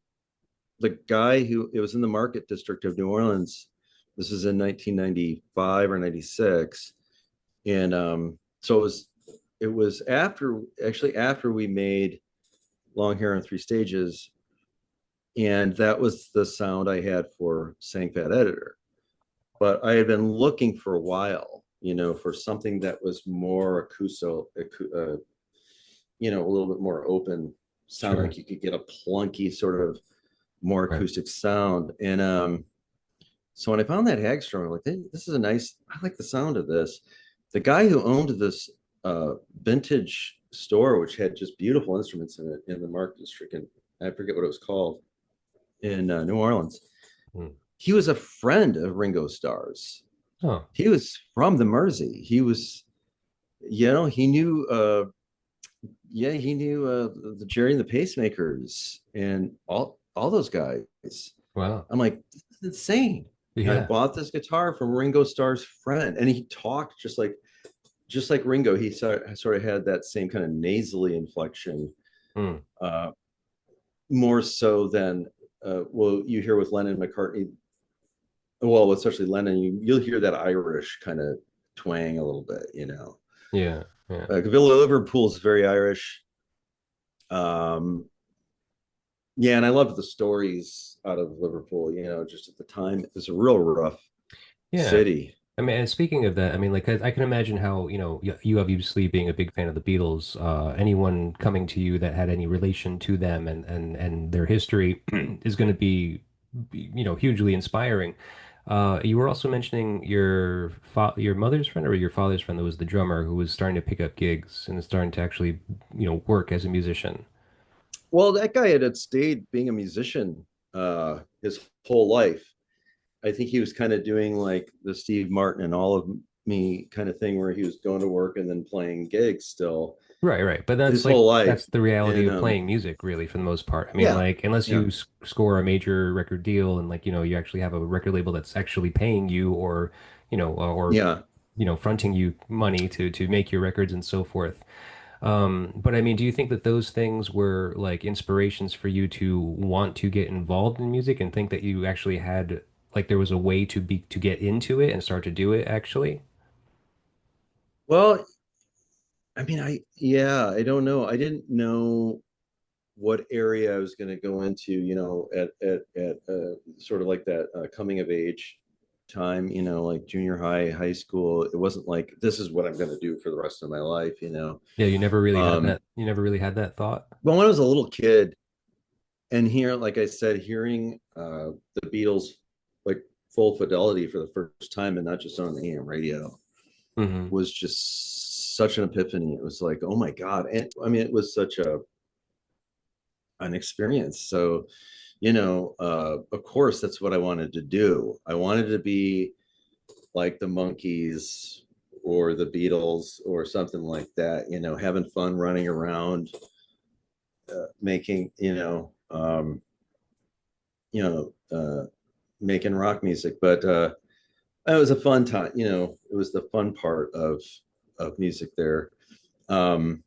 guy who, it was in the Market District of New Orleans. This was in 1995 or 96, and so it was after we made Long Hair in Three Stages, and that was the sound I had for Sang Fat Editor. But I had been looking for a while, for something that was more acoustic, a little bit more open sound, Sure. like you could get a plunky sort of more Right. acoustic sound. And so when I found that Hagstrom, I'm like, hey, this is a nice, I like the sound of this. The guy who owned this vintage store, which had just beautiful instruments in it, in the Market District, and I forget what it was called, in New Orleans. Hmm. He was a friend of Ringo Starr's. Oh, He was from the Mersey. He was, he knew, he knew the Jerry and the Pacemakers and all those guys. wow. I'm like, this is insane. I Yeah. bought this guitar from Ringo Starr's friend, and he talked just like Ringo. He sort of had that same kind of nasally inflection, Hmm. uh, more so than well, you hear with Lennon and McCartney. Well, especially Lennon, you'll hear that Irish kind of twang a little bit. Yeah. Yeah. Villa Liverpool's very Irish. Um, yeah, and I loved the stories out of Liverpool. Just at the time, it was a real rough Yeah. city. I mean, and speaking of that, I mean, like, I can imagine how, you obviously being a big fan of the Beatles, anyone coming to you that had any relation to them and their history is going to be hugely inspiring. You were also mentioning your mother's friend or your father's friend that was the drummer who was starting to pick up gigs and starting to actually, work as a musician. Well, that guy had stayed being a musician his whole life. I think he was kind of doing like the Steve Martin and All of Me kind of thing, where he was going to work and then playing gigs still Right, right. But his whole life. that's the reality And of playing music, really, for the most part. I mean, yeah, like, unless yeah, you score a major record deal and like, you actually have a record label that's actually paying you or, yeah. fronting you money to make your records and so forth. But I mean, do you think that those things were like inspirations for you to want to get involved in music and think that you actually had like there was a way to get into it and start to do it actually? Well, I mean, I don't know. I didn't know what area I was going to go into, at sort of like that coming of age time, like junior high, high school. It wasn't like this is what I'm going to do for the rest of my life. Yeah, you never really had Um, that. You never really had that thought. but when I was a little kid, and here, like I said, hearing the Beatles like full fidelity for the first time, and not just on the AM radio, Hmm. was just such an epiphany. It was like, oh my God. And I mean, it was such an experience. So, of course, that's what I wanted to do. I wanted to be like the Monkees or the Beatles or something like that, having fun running around, making, you know, making rock music. But it was a fun time. It was the fun part of music there. Um,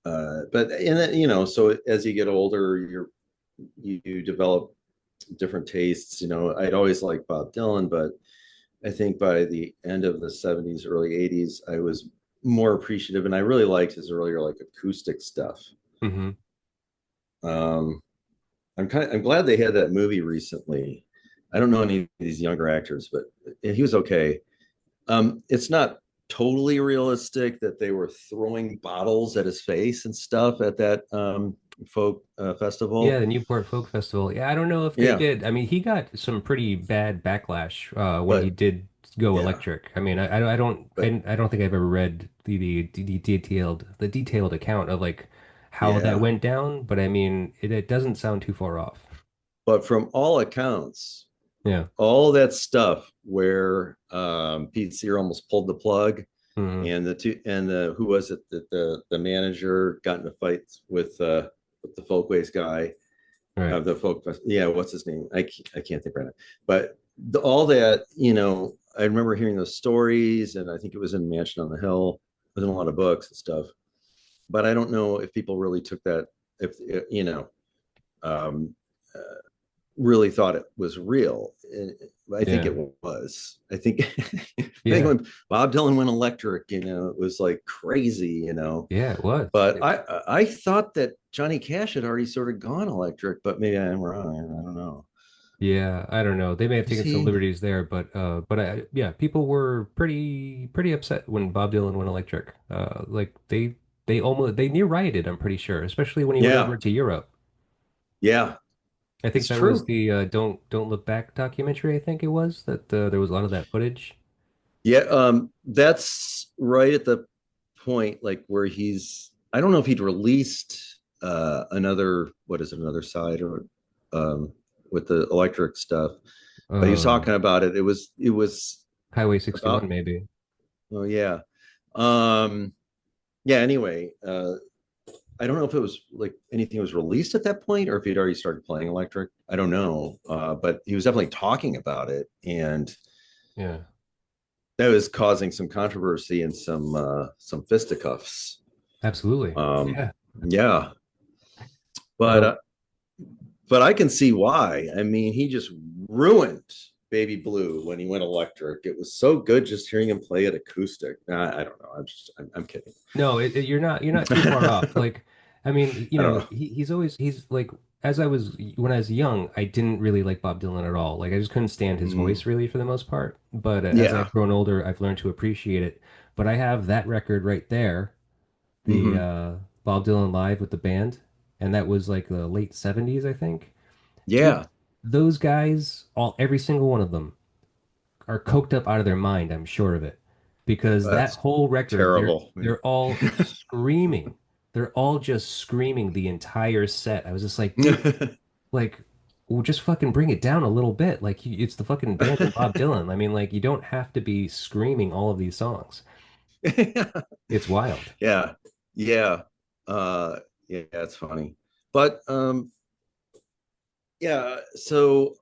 but and then, so as you get older, you develop different tastes. I'd always liked Bob Dylan, but I think by the end of the 70s, early 80s, I was more appreciative, and I really liked his earlier like acoustic stuff. Hmm. Um, I'm glad they had that movie recently. I don't know any of these younger actors, but he was okay. It's not totally realistic, that they were throwing bottles at his face and stuff at that folk Yeah, festival. the Newport Folk Festival. Yeah, I don't know if they Yeah, did. I mean, he got some pretty bad backlash when he but did go yeah, electric. I mean, but I don't think I've ever read the detailed account of like how that yeah, went down, but I mean, it doesn't sound too far off. but from all accounts, Yeah. all that stuff where Pete Sear almost pulled the plug, Hmm. and the who was it that the manager got in a fight with the Folkways guy Right. of the yeah, what's his name? I can't think right now. But all that, I remember hearing those stories, and I think it was in Mansion on the Hill. It was in a lot of books and stuff. But I don't know if people really took that, if um, uh, really thought it was real. I think Yeah. it was. I think I think Yeah. when Bob Dylan went electric, it was like crazy, Yeah, it was. But I thought that Johnny Cash had already sort of gone electric, but maybe I'm wrong. I don't know. Yeah, I don't know. They may have Is taken some he? liberties there, but yeah, people were pretty upset when Bob Dylan went electric. Like they near rioted, I'm pretty sure, especially when he went over Yeah, to Europe. yeah, I think it's that was true. the Don't Look Back documentary. I think it was that there was a lot of that footage. Yeah, that's right at the point like where he's. I don't know if he'd released another, what is it, another side, or um, with the electric stuff, but he was Uh, talking about it. It was Highway 61 about. maybe. Oh yeah, um, yeah. Anyway, I don't know if it was like anything was released at that point, or if he'd already started playing electric. I don't know, but he was definitely talking about it, and Yeah. that was causing some controversy and some fisticuffs. Absolutely. Um, Yeah. yeah, but Uh, uh, but I can see why. I mean, he just ruined Baby Blue when he went electric. It was so good just hearing him play it acoustic. I don't know. I'm kidding. No, you're not too far off. Like, I mean, I don't know. he's like as I was when I was young, I didn't really like Bob Dylan at all. Like, I just couldn't stand his Mm, voice really for the most part. But as yeah. I've grown older, I've learned to appreciate it. But I have that record right there, the Hmm. Bob Dylan live with the band, and that was like the late 70s, I think. Dude, Yeah. those guys, every single one of them are coked up out of their mind, I'm sure of it. Because that That's whole record, terrible. they're all screaming. They're all just screaming the entire set. I was just like, dude, like, well, just fucking bring it down a little bit. Like, it's the fucking band and Bob Dylan. I mean, like, you don't have to be screaming all of these songs. It's wild. Yeah. Yeah. Uh yeah, it's funny. But yeah, so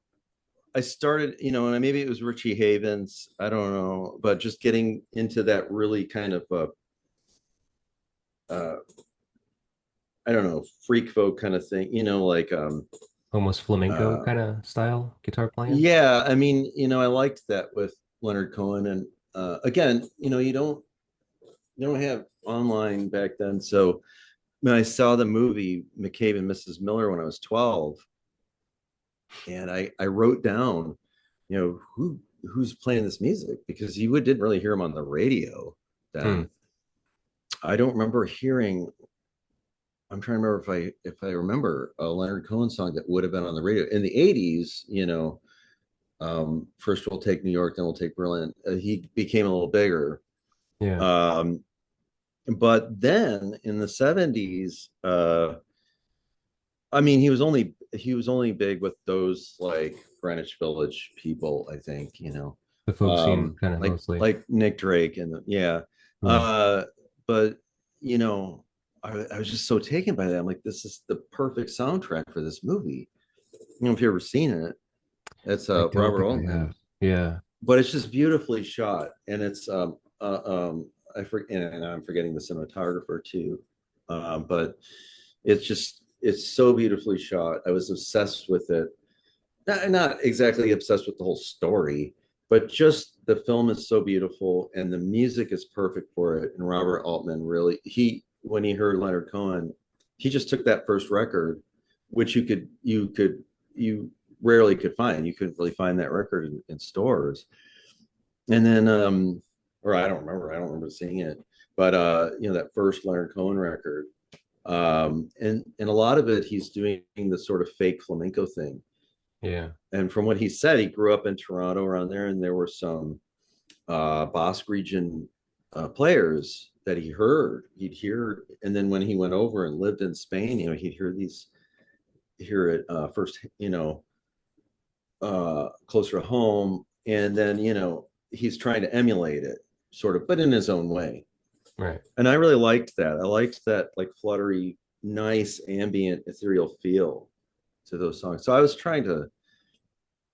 I started, and maybe it was Richie Havens, I don't know, but just getting into that really kind of uh I don't know, freak folk kind of thing, like Almost flamenco uh kind of style guitar playing. yeah, I mean, I liked that with Leonard Cohen, and again, you don't have online back then, so when I saw the movie McCabe and Mrs. Miller when I was 12, and I wrote down, who's playing this music, because you didn't really hear him on the radio Hmm. then. I don't remember hearing. I'm trying to remember if I remember a Leonard Cohen song that would have been on the radio in the '80s. First we'll take New York, then we'll take Berlin. He became a little bigger, Yeah. um, but then in the '70s, I mean, he was only big with those like Greenwich Village people, I think, The folk scene kind of mostly. like Nick Drake, and yeah. Yeah. Uh, but you know, I was just so taken by that. I'm like, this is the perfect soundtrack for this movie. If you've ever seen it, it's I don't Robert think I Altman, have. Yeah. but it's just beautifully shot, and it's I forget, and I'm forgetting the cinematographer too, but it's so beautifully shot. I was obsessed with it. Not exactly obsessed with the whole story, but just the film is so beautiful and the music is perfect for it. And Robert Altman really, when he heard Leonard Cohen, he just took that first record, which you rarely could find. You couldn't really find that record in stores. And then or I don't remember seeing it, but you know, that first Leonard Cohen record. And a lot of it, he's doing the sort of fake flamenco thing. Yeah. And from what he said, he grew up in Toronto around there, and there were some Basque region players that he'd hear, and then when he went over and lived in Spain, you know, he'd hear it first, you know, closer to home, and then, you know, he's trying to emulate it, sort of, but in his own way. Right. And I really liked that. I liked that, like, fluttery, nice, ambient, ethereal feel to those songs. So I was trying to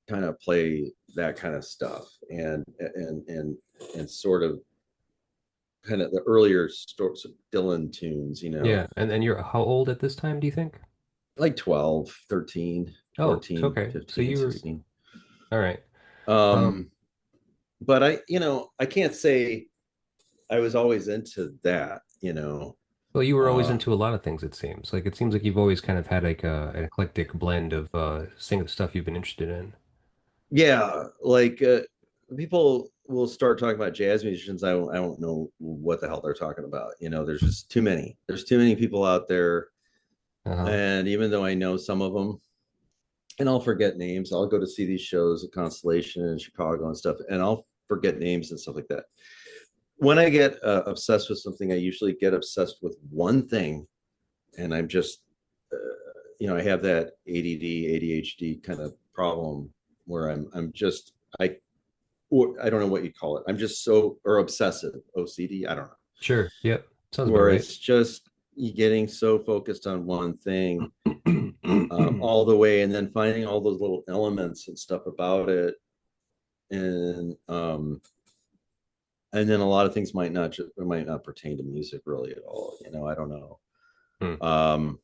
kind of play that kind of stuff, and sort of kind of the earlier sorts of Dylan tunes, you know, Yeah. And then you're how old at this time, do you think? like 12, 13, Oh, 14, okay. So 15, you were 16. all right. Um, Um, but I, you know, I can't say I was always into that, you know. well, you were always Uh, into a lot of things, it seems. Like it seems like you've always kind of had like an eclectic blend of sing stuff you've been interested in. yeah, like people will start talking about jazz musicians. I won't know what the hell they're talking about. You know, there's just too many. There's too many people out there. Uh-huh. And even though I know some of them, and I'll forget names, I'll go to see these shows at Constellation in Chicago and stuff, and I'll forget names and stuff like that. When I get obsessed with something, I usually get obsessed with one thing, and I'm just, uh, you know, I have that ADD, ADHD kind of problem where I'm just, or I don't know what you call it. I'm just so, or obsessive, OCD. I don't know. Sure. Yep. Sounds about Where right. it's just you getting so focused on one thing all the way, and then finding all those little elements and stuff about it, and and then a lot of things might not pertain to music really at all. You know, I don't know. Hmm. Um,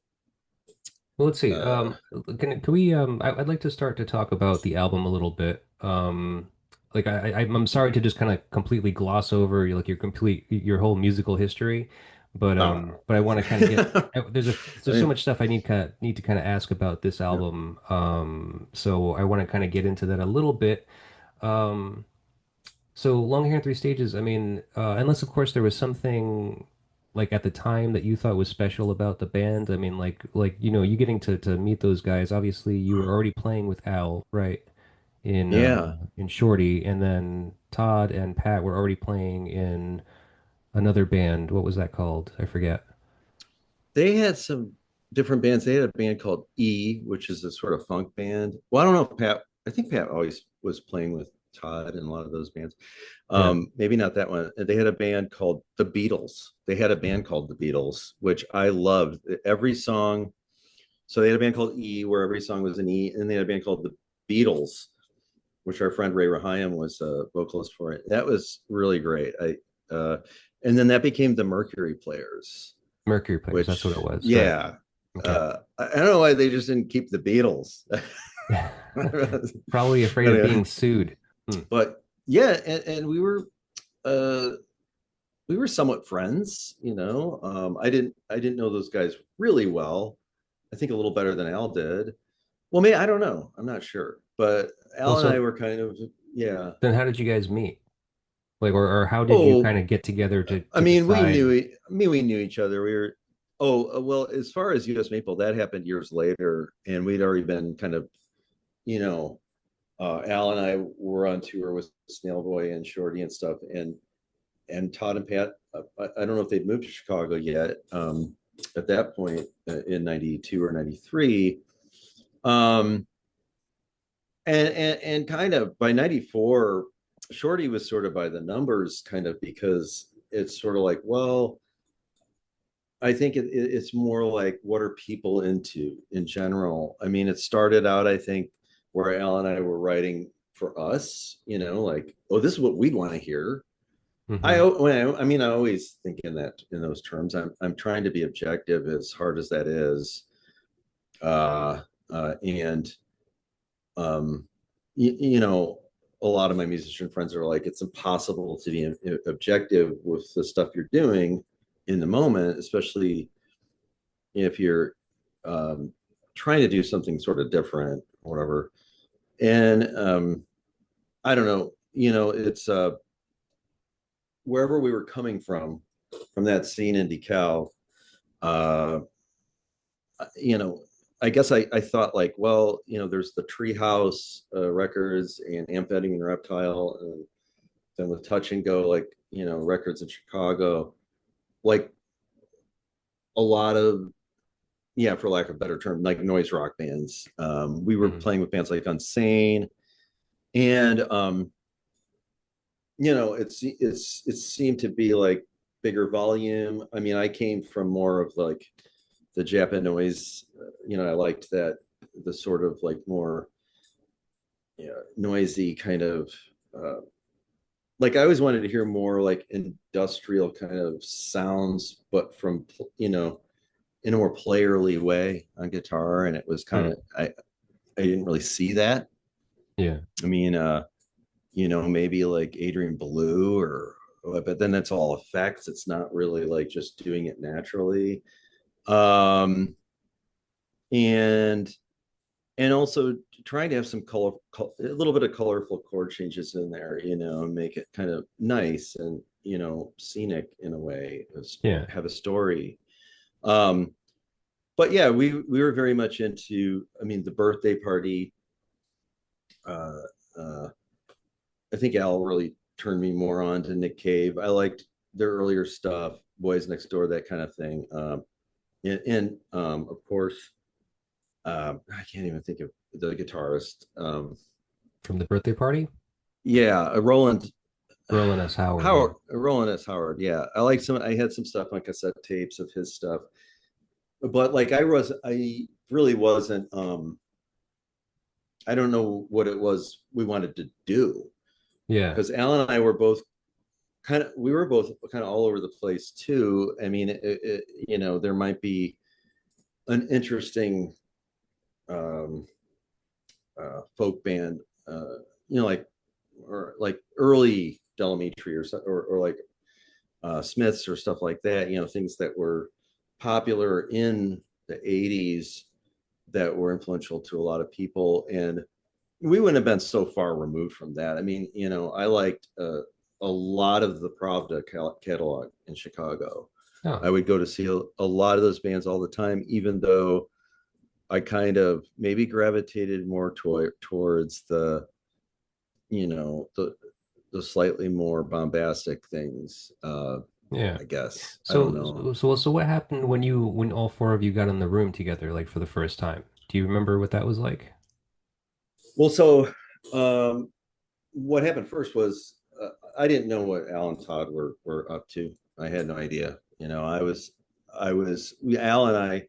Well, let's see. uh, Can we I'd like to start to talk about the album a little bit. Like I'm sorry to just kind of completely gloss over your whole musical history, but I want to kind of get I there's so mean, much stuff I need to kind of ask about this yeah, album. So I want to kind of get into that a little bit. Um, so Long Hair in Three Stages, I mean, unless of course there was something like at the time that you thought was special about the band. I mean, like you know, you getting to meet those guys. Obviously, you were already playing with Al, right? yeah. In Shorty, and then Todd and Pat were already playing in another band. What was that called? I forget. They had some different bands. They had a band called E, which is a sort of funk band. Well, I don't know if Pat. I think Pat always was playing with Todd in a lot of those bands. Yeah. Maybe not that one. They had a band called the Beatles. They had a band called the Beatles, which I loved. Every song. So they had a band called E, where every song was an E, and they had a band called the Beatles, which our friend Ray Rahayam was a vocalist for it. That was really great. Uh, and then that became the Mercury Players, Mercury Players. That's what it which, was, right? yeah, Okay. I don't know why they just didn't keep the Beatles. Probably afraid of Anyway, being sued. Hmm. but yeah, and uh, we were somewhat friends, you know. I didn't know those guys really well. I think a little better than Al did. Well, maybe I don't know. I'm not sure, but Well, Al and I so were kind of, yeah. then how did you guys meet? Like, or how did you kind Oh, of get together I to mean, decide? we knew each other. We were, well, as far as US Maple, that happened years later, and we'd already been kind of, you know, Al and I were on tour with Snail Boy and Shorty and stuff, and Todd and Pat. I don't know if they'd moved to Chicago yet at that point in '92 or '93, um, and kind of by '94, Shorty was sort of by the numbers, kind of, because it's sort of like, well, I think it's more like, what are people into in general? I mean, it started out, I think, where Al and I were writing for us, you know, like, oh, this is what we'd want to hear. Hmm. I mean, I always think in those terms. I'm trying to be objective, as hard as that is. Uh, and um, you know, a lot of my musician friends are like, it's impossible to be objective with the stuff you're doing in the moment, especially if you're um, trying to do something sort of different or whatever. And I don't know, you know, it's wherever we were coming from that scene in DeKalb, uh, you know, I guess I thought like, well, there's the Treehouse records and Amphetamine Reptile, and then with Touch and Go, like, records in Chicago, like a lot of, yeah, for lack of a better term, like noise rock bands. We were Mhm. playing with bands like Unsane, and it seemed to be like bigger volume. I mean, I came from more of like the Japanoise, I liked that, the sort of like more, noisy kind of, uh, like I always wanted to hear more like industrial kind of sounds, but from, in a more playerly way on guitar. And it was kind Hmm. of, I didn't really see that. Yeah. I mean, maybe like Adrian Belew, but then that's all effects. It's not really like just doing it naturally. Um, and also trying to have some a little bit of colorful chord changes in there, and make it kind of nice and, scenic in a way, Yeah. have a story. Um, but yeah, we were very much into, I mean, the birthday party. Uh, uh, I think Al really turned me more on to Nick Cave. I liked their earlier stuff, Boys Next Door, that kind of thing. And of course, I can't even think of the guitarist. From the birthday party, Yeah, Roland Roland S. Howard. Yeah. Howard, Roland S. Howard. Yeah, I like some. I had some stuff on cassette tapes of his stuff, but like I really wasn't. I don't know what it was we wanted to do, Yeah. because Alan and I were both we were both kind of all over the place too. I mean, there might be an interesting um, folk band, like, or like early Delamitri, or like Smiths or stuff like that. Things that were popular in the '80s that were influential to a lot of people, and we wouldn't have been so far removed from that. I mean, I liked a lot of the Pravda catalog in Chicago. Oh. I would go to see a lot of those bands all the time, even though I kind of maybe gravitated more towards the slightly more bombastic things. Yeah. I guess, I don't So, know. so what happened when all four of you got in the room together, like for the first time? Do you remember what that was like? Well, so um, what happened first was, I didn't know what Al and Todd were up to. I had no idea. Al and I,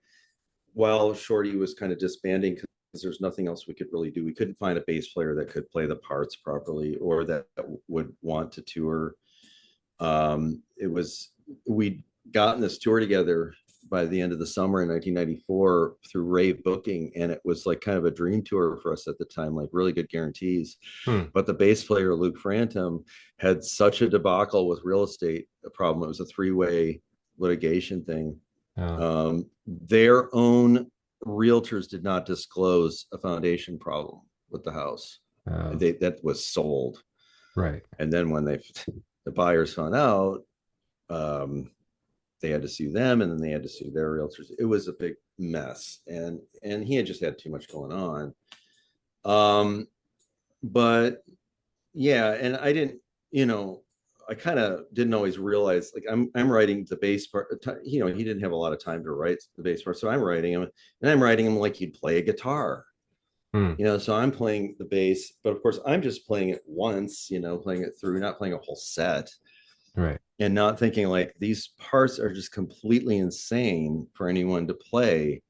while Shorty was kind of disbanding because there's nothing else we could really do. We couldn't find a bass player that could play the parts properly or that would want to tour. It was We'd gotten this tour together by the end of the summer in 1994 through Rave Booking, and it was like kind of a dream tour for us at the time, like really good guarantees. Hmm. But the bass player Luke Frantum had such a debacle with real estate a problem. It was a three-way litigation thing. Oh. Their own realtors did not disclose a foundation problem with the house. Oh. That was sold, Right. and then when the buyers found out, um, they had to sue them, and then they had to sue their realtors. It was a big mess, and he had just had too much going on. But yeah, and I didn't, I kind of didn't always realize, like, I'm writing the bass part. He didn't have a lot of time to write the bass part, so I'm writing him, and I'm writing him like you'd play a guitar. Hmm. So I'm playing the bass, but of course I'm just playing it once, playing it through, not playing a whole set, Right. and not thinking like these parts are just completely insane for anyone to play.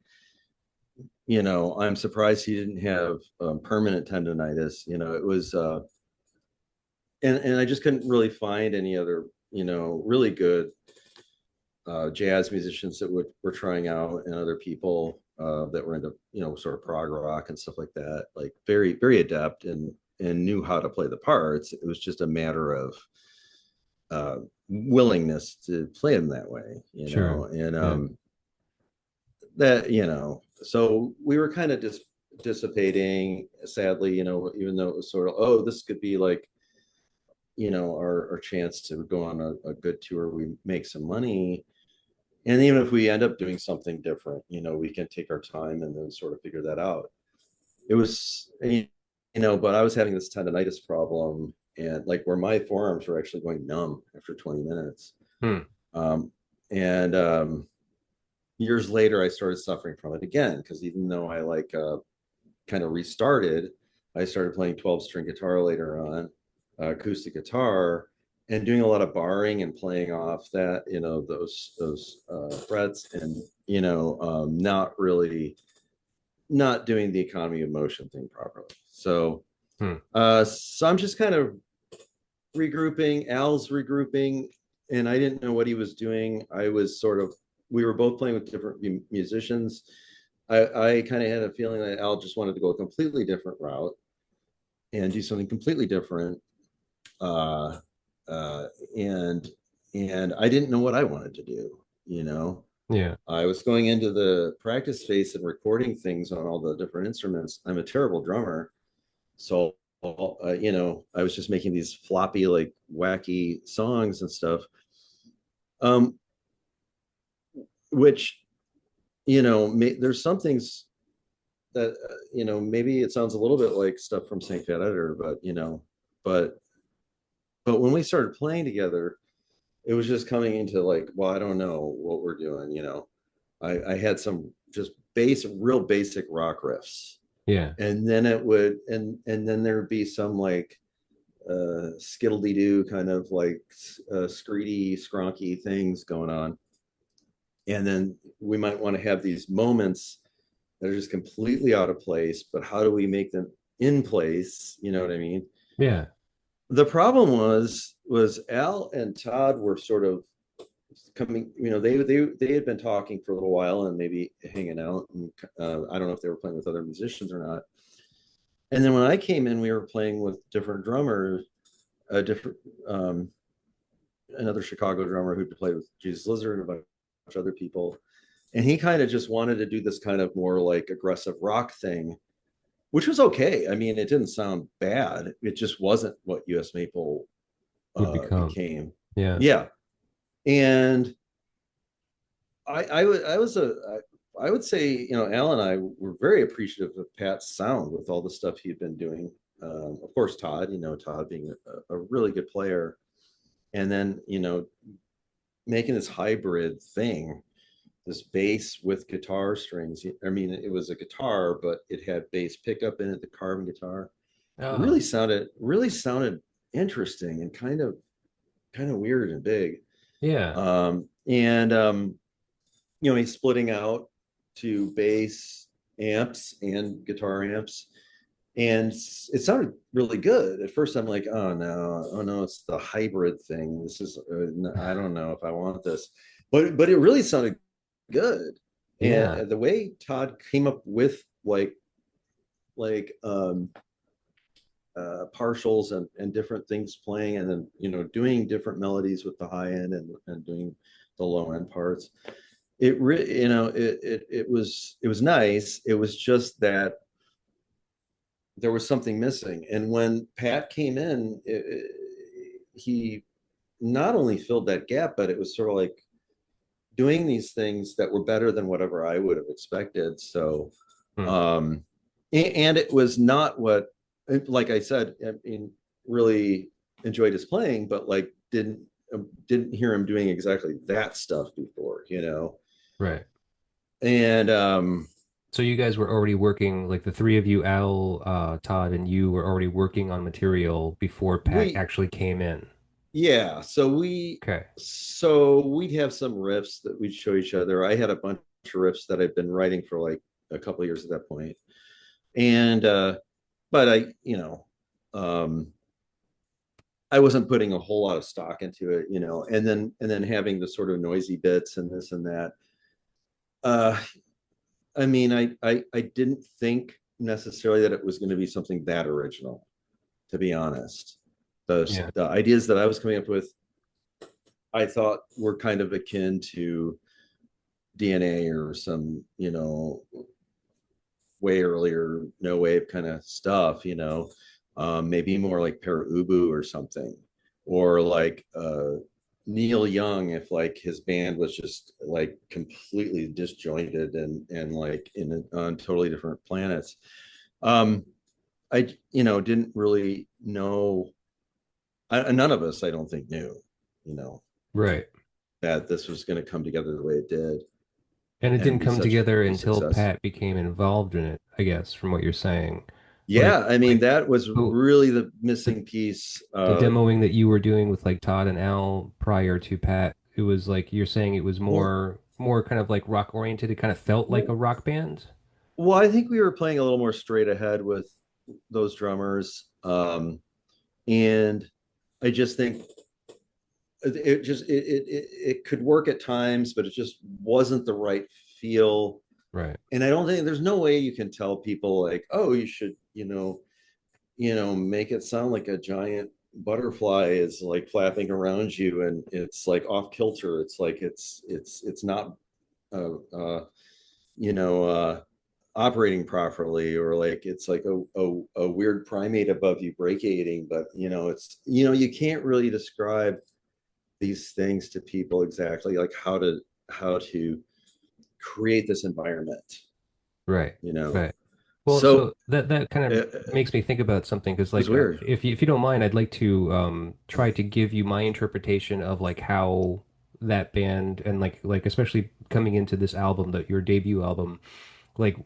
I'm surprised he didn't have permanent tendonitis. It was, and I just couldn't really find any other, really good jazz musicians that were trying out, and other people that were into, sort of prog rock and stuff like that, like very, very adept and knew how to play the parts. It was just a matter of uh, willingness to play them that way, Sure. and Yeah. that, so we were kind of just dissipating, sadly, even though it was sort of, oh, this could be like our chance to go on a good tour, we make some money. And even if we end up doing something different, we can take our time and then sort of figure that out. It was, but I was having this tendonitis problem, and like where my forearms were actually going numb after 20 minutes. Hmm. And years later, I started suffering from it again, because even though I kind of restarted, I started playing 12-string guitar later on, acoustic guitar, and doing a lot of barring and playing off that, those frets, and not doing the economy of motion thing properly. So, Hmm. so I'm just kind of regrouping. Al's regrouping, and I didn't know what he was doing. We were both playing with different musicians. I kind of had a feeling that Al just wanted to go a completely different route and do something completely different. Uh, uh, and and I didn't know what I wanted to do. Yeah. I was going into the practice space and recording things on all the different instruments. I'm a terrible drummer, so I was just making these floppy, like wacky songs and stuff. Um, which there's some things that maybe it sounds a little bit like stuff from St. Fat Editor, but but when we started playing together, it was just coming into like, well, I don't know what we're doing. I had some just real basic rock riffs, Yeah. and then and then there would be some like skittle-dee-doo kind of like screedy, skronky things going on. And then we might want to have these moments that are just completely out of place, but how do we make them in place? You know what I mean? Yeah. The problem was Al and Todd were sort of coming, they had been talking for a little while and maybe hanging out, and I don't know if they were playing with other musicians or not. And then when I came in, we were playing with different drummers, a different another Chicago drummer who'd played with Jesus Lizard and a bunch of other people. And he kind of just wanted to do this kind of more like aggressive rock thing, which was okay. I mean, it didn't sound bad. It just wasn't what US Maple Would become. became. Yeah. Yeah. And I would say, Al and I were very appreciative of Pat's sound with all the stuff he'd been doing. Of course, Todd, Todd being a really good player, and then, making this hybrid thing, this bass with guitar strings. I mean, it was a guitar, but it had bass pickup in it, the carbon guitar. It Oh. really sounded interesting and kind of weird and big. Yeah. And he's splitting out to bass amps and guitar amps, and it sounded really good. At first I'm like, oh no, it's the hybrid thing. This is I don't know if I want this, but it really sounded good. Yeah. And the way Todd came up with like partials and different things playing, and then doing different melodies with the high end and doing the low end parts, it really it was nice. It was just that there was something missing. And when Pat came in, he not only filled that gap, but it was sort of like doing these things that were better than whatever I would have expected. So, Hmm. And it was not what, like I said, I mean, really enjoyed his playing, but like didn't hear him doing exactly that stuff before. Right. And So you guys were already working, like the three of you, Al, Todd, and you were already working on material before Pat we actually came in. Yeah, Okay. so we'd have some riffs that we'd show each other. I had a bunch of riffs that I've been writing for like a couple of years at that point. And but um I wasn't putting a whole lot of stock into it. And then having the sort of noisy bits and this and that. Uh I mean, I didn't think necessarily that it was going to be something that original, to be honest. Yeah. The ideas that I was coming up with, I thought were kind of akin to DNA or some, way earlier no wave kind of stuff, maybe more like Para Ubu or something. or like Neil Young, if like his band was just like completely disjointed and like on totally different planets. Um, I didn't really know. None of us, I don't think, knew, you know, Right. that this was going to come together the way it did And it and didn't come together be until success. Pat became involved in it, I guess, from what you're saying. Like Yeah, I mean, like that was the really the the, missing piece. the demoing that you were doing with like Todd and Al prior to Pat, it was like you're saying it was Well, more kind of like rock oriented. It kind of felt like a well, rock band. well, I think we were playing a little more straight ahead with those drummers, and I just think it could work at times, but it just wasn't the right feel. Right. And I don't think there's no way you can tell people like, oh, you should, make it sound like a giant butterfly is like flapping around you and it's like off kilter. It's like it's not uh, uh you know operating properly, or like it's like a weird primate above you brachiating. But it's you can't really describe these things to people exactly, like how to create this environment, Right. you know Right. Well, so so that kind of it makes me think about something because was like weird. if you don't mind, I'd like to try to give you my interpretation of like how that band and like especially coming into this album, that your debut album, like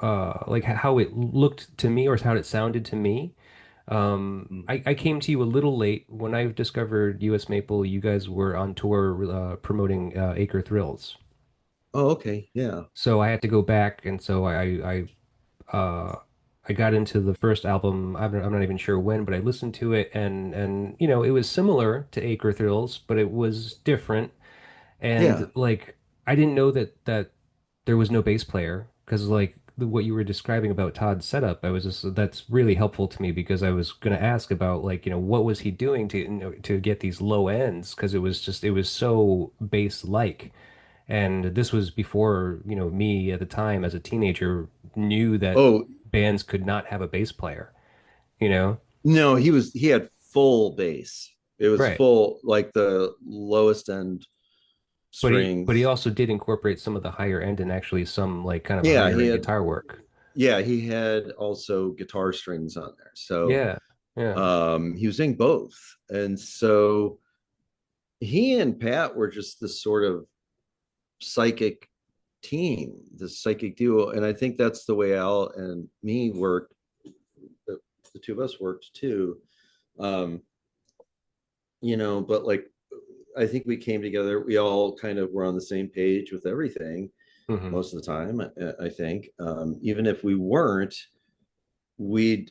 like how it looked to me or how it sounded to me. I came to you a little late when I discovered US Maple. You guys were on tour promoting Acre Thrills. Oh, okay, yeah, So I had to go back, and so uh I got into the first album. I'm not even sure when, but I listened to it, and it was similar to Acre Thrills, but it was different. And yeah. like I didn't know that there was no bass player because like what you were describing about Todd's setup, I was just that's really helpful to me because I was going to ask about like what was he doing to to get these low ends because it was so bass like. And this was before, me at the time as a teenager knew that Oh, bands could not have a bass player, you know? no, he had full bass. It was Right. full, like the lowest end But he strings. also did incorporate some of the higher end and actually some like kind of Yeah, higher end guitar work. he had also guitar strings on there. So Yeah. Yeah. he was doing both. And so he and Pat were just this sort of psychic team, this psychic duo. And I think that's the way Al and me worked. The two of us worked too. Um, but like I think we came together. We all kind of were on the same page with everything Hmm. most of the time. I think, even if we weren't, we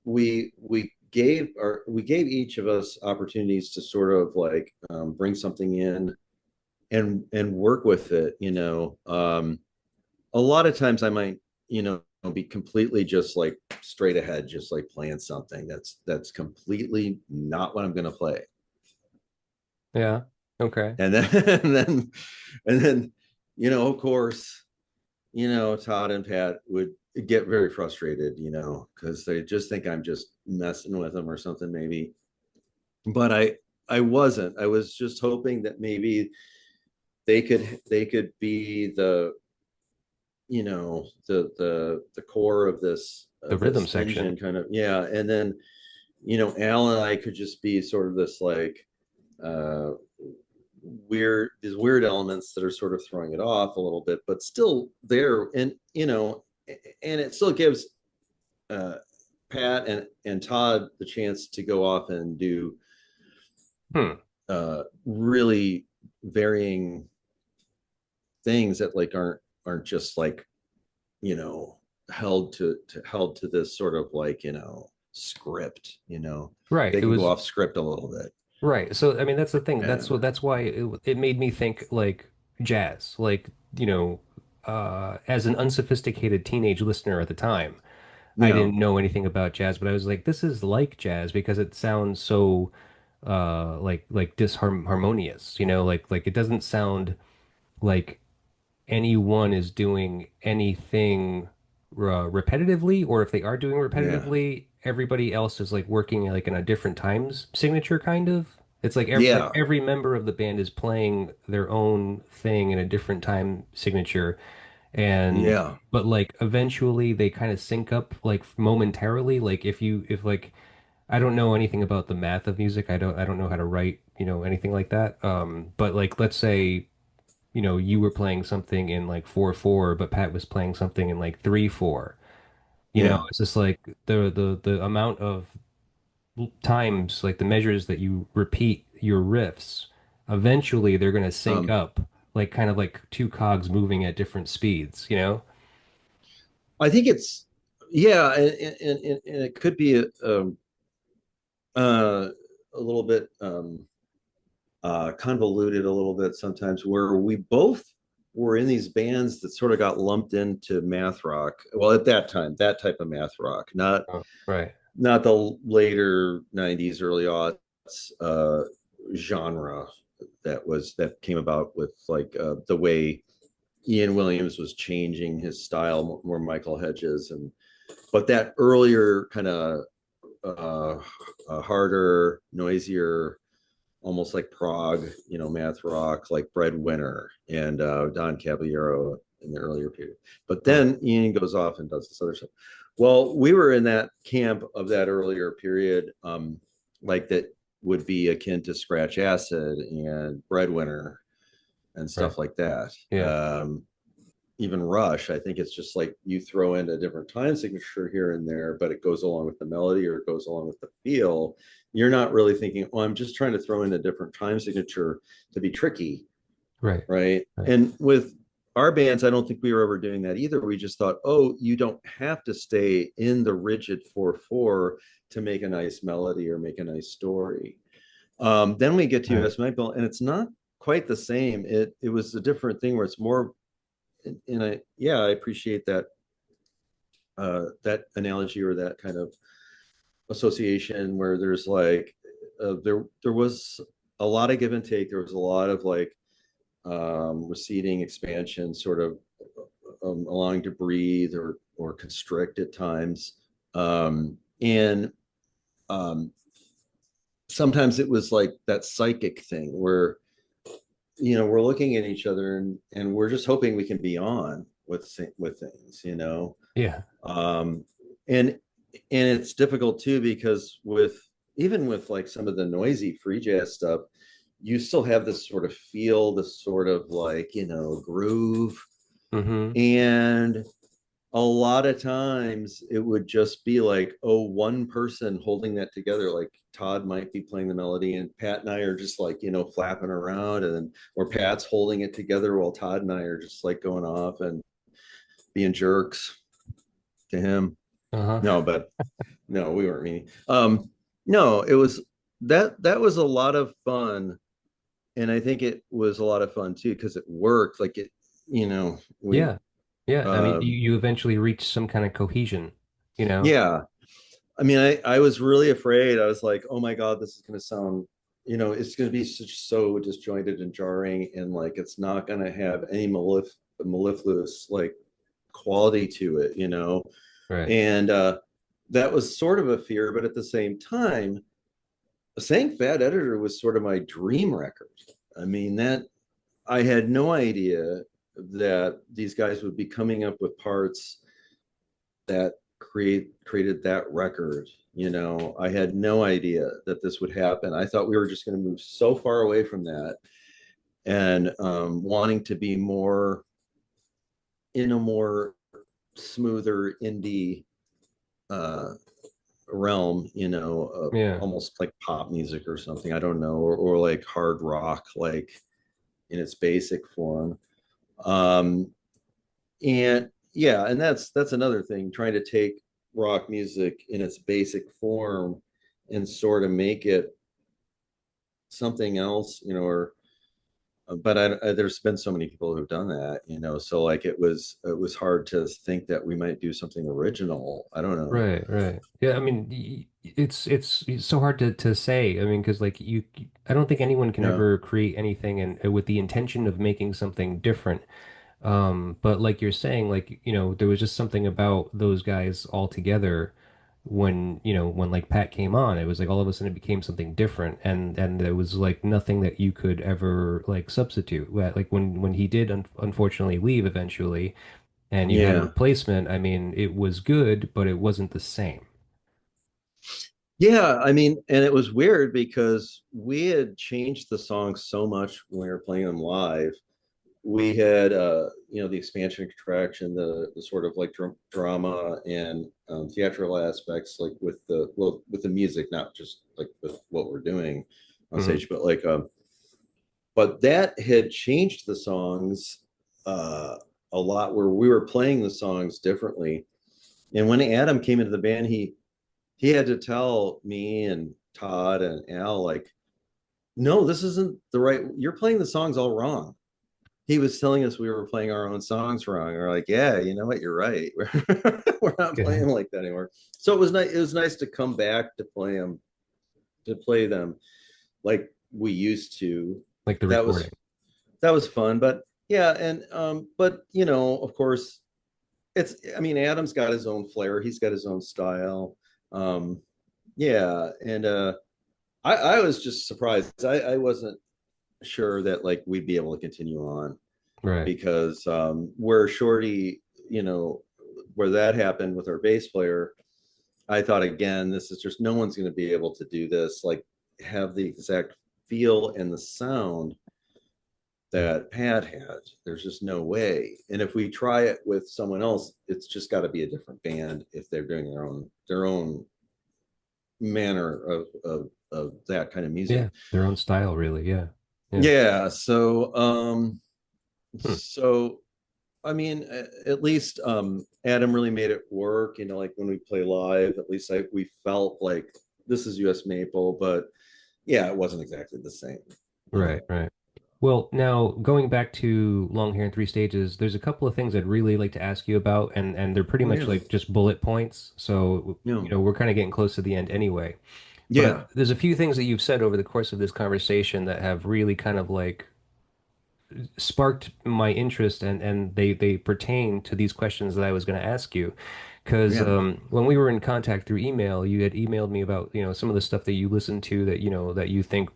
we gave each of us opportunities to sort of like bring something in and work with it. A lot of times I might be completely just like straight ahead, just like playing something that's completely not what I'm going to play. Yeah. Okay. And then and then of course, Todd and Pat would get very frustrated, because they just think I'm just messing with them or something, maybe. But I wasn't. I was just hoping that maybe they could be the core of this The rhythm engine, section. kind of. Yeah. And then Al and I could just be sort of this like uh these weird elements that are sort of throwing it off a little bit, but still there. And and it still gives uh Pat and Todd the chance to go off and do Hmm. really varying things that like aren't just like you know held to this sort of like script. Right. They It can go was off script a little bit. right. So I mean that's the thing. And That's why it made me think like jazz. Like, as an unsophisticated teenage listener at the time, I yeah. didn't know anything about jazz, but I was like, this is like jazz because it sounds so like disharmonious, like it doesn't sound like anyone is doing anything repetitively, or if they are doing Yeah. repetitively, everybody else is like working like in a different times signature kind of. It's like Yeah. every member of the band is playing their own thing in a different time signature, and Yeah. but like eventually they kind of sync up like momentarily. Like if like I don't know anything about the math of music. I don't know how to write, anything like that. But like let's say, you were playing something in like 4/4, but Pat was playing something in like 3/4. Yeah. It's just like the amount of times, like the measures that you repeat your riffs, eventually they're gonna sync Um, up, like kind of like two cogs moving at different speeds, you know? I think it's yeah, and it could be uh, a little bit convoluted a little bit sometimes, where we both were in these bands that sort of got lumped into math rock. Well, at that time, that type of math rock, not Oh, right. not the later '90s, early aughts uh, genre that came about with like the way Ian Williams was changing his style, more Michael Hedges, and but that earlier kind of uh, harder, noisier, almost like prog, math rock, like Breadwinner and Don Caballero in the earlier period. But Hmm. then Ian goes off and does this other stuff. Well, we were in that camp of that earlier period, like that would be akin to Scratch Acid and Breadwinner and Right. stuff like that. Yeah. Even Rush, I think it's just like you throw in a different time signature here and there, but it goes along with the melody or it goes along with the feel. You're not really thinking, oh, I'm just trying to throw in a different time signature to be tricky, Right. right? Right. And with our bands, I don't think we were ever doing that either. We just thought, oh, you don't have to stay in the rigid 4/4 to make a nice melody or make a nice story. Then we get to Right. US Michael, and it's not quite the same. It was a different thing where it's more, and I appreciate that analogy or that kind of association where there's like there was a lot of give and take. There was a lot of like receding expansion, sort of allowing to breathe or constrict at times, and um, sometimes it was like that psychic thing where we're looking at each other and we're just hoping we can be on with things. Yeah. um and it's difficult too because even with like some of the noisy free jazz stuff, you still have this sort of feel, this sort of like groove, Mm-hmm. and a lot of times it would just be like, oh, one person holding that together, like Todd might be playing the melody and Pat and I are just like flapping around, and then or Pat's holding it together while Todd and I are just like going off and being jerks to him. Uh-huh. No, but no, we weren't meaning. No, it was that was a lot of fun, and I think it was a lot of fun too because it worked. Like we Yeah. Yeah. I mean, uh, you eventually reach some kind of cohesion, you know? yeah. I mean, I was really afraid. I was like, oh my God, this is going to sound, it's going to be so disjointed and jarring, and like it's not going to have any mellifluous like quality to it. Right. And that was sort of a fear, but at the same time, saying Fat Editor was sort of my dream record. I mean, that I had no idea that these guys would be coming up with parts that created that record. I had no idea that this would happen. I thought we were just going to move so far away from that, and wanting to be more in a more smoother indie uh, realm, Yeah. almost like pop music or something. I don't know, or like hard rock, like in its basic form. Um, and yeah, and that's another thing, trying to take rock music in its basic form and sort of make it something else, or but there's been so many people who've done that, so like it was hard to think that we might do something original. I don't know. Right, right. Yeah, I mean, it's so hard to say. I mean, because like I don't think anyone can Yeah. ever create anything and with the intention of making something different. But like you're saying, like, there was just something about those guys all together when, when like Pat came on, it was like all of a sudden it became something different, and there was like nothing that you could ever like substitute. Like when he did un unfortunately leave eventually and you had a Yeah. replacement, I mean, it was good, but it wasn't the same. Yeah, I mean, and it was weird because we had changed the songs so much when we were playing them live. We had the expansion and contraction, the sort of like drama and theatrical aspects, like with the music, not just like with what we're doing on Hmm. stage, but like but that had changed the songs uh a lot, where we were playing the songs differently. And when Adam came into the band, he had to tell me and Todd and Al, like, no, this isn't the right, you're playing the songs all wrong. He was telling us we were playing our own songs wrong. We're like, yeah, you know what, you're right. We're not Yeah. playing like that anymore. So it was nice. It was nice to come back to play them like we used to. Like the That recording. was that was fun. But yeah, and but of course, it's, I mean, Adam's got his own flair. He's got his own style. Um, yeah, and I was just surprised. I wasn't sure that like we'd be able to continue on, Right. because where Shorty, where that happened with our bass player, I thought, again, this is just, no one's going to be able to do this, like have the exact feel and the sound that Pat had. There's just no way. And if we try it with someone else, it's just got to be a different band if they're doing their own manner of that kind of music. Yeah. Their own style, really. Yeah. Yeah. Yeah. So Hmm. so I mean, at least Adam really made it work. Like when we play live, at least we felt like this is US Maple, but yeah, it wasn't exactly the same. You Right. know. Right. Well, now going back to Long Hair in Three Stages, there's a couple of things I'd really like to ask you about, and they're pretty Oh much yeah, like just bullet points. So, yeah, we're kind of getting close to the end anyway. But yeah. there's a few things that you've said over the course of this conversation that have really kind of like sparked my interest, and they pertain to these questions that I was going to ask you. Because Yeah. when we were in contact through email, you had emailed me about, some of the stuff that you listened to that, that you think,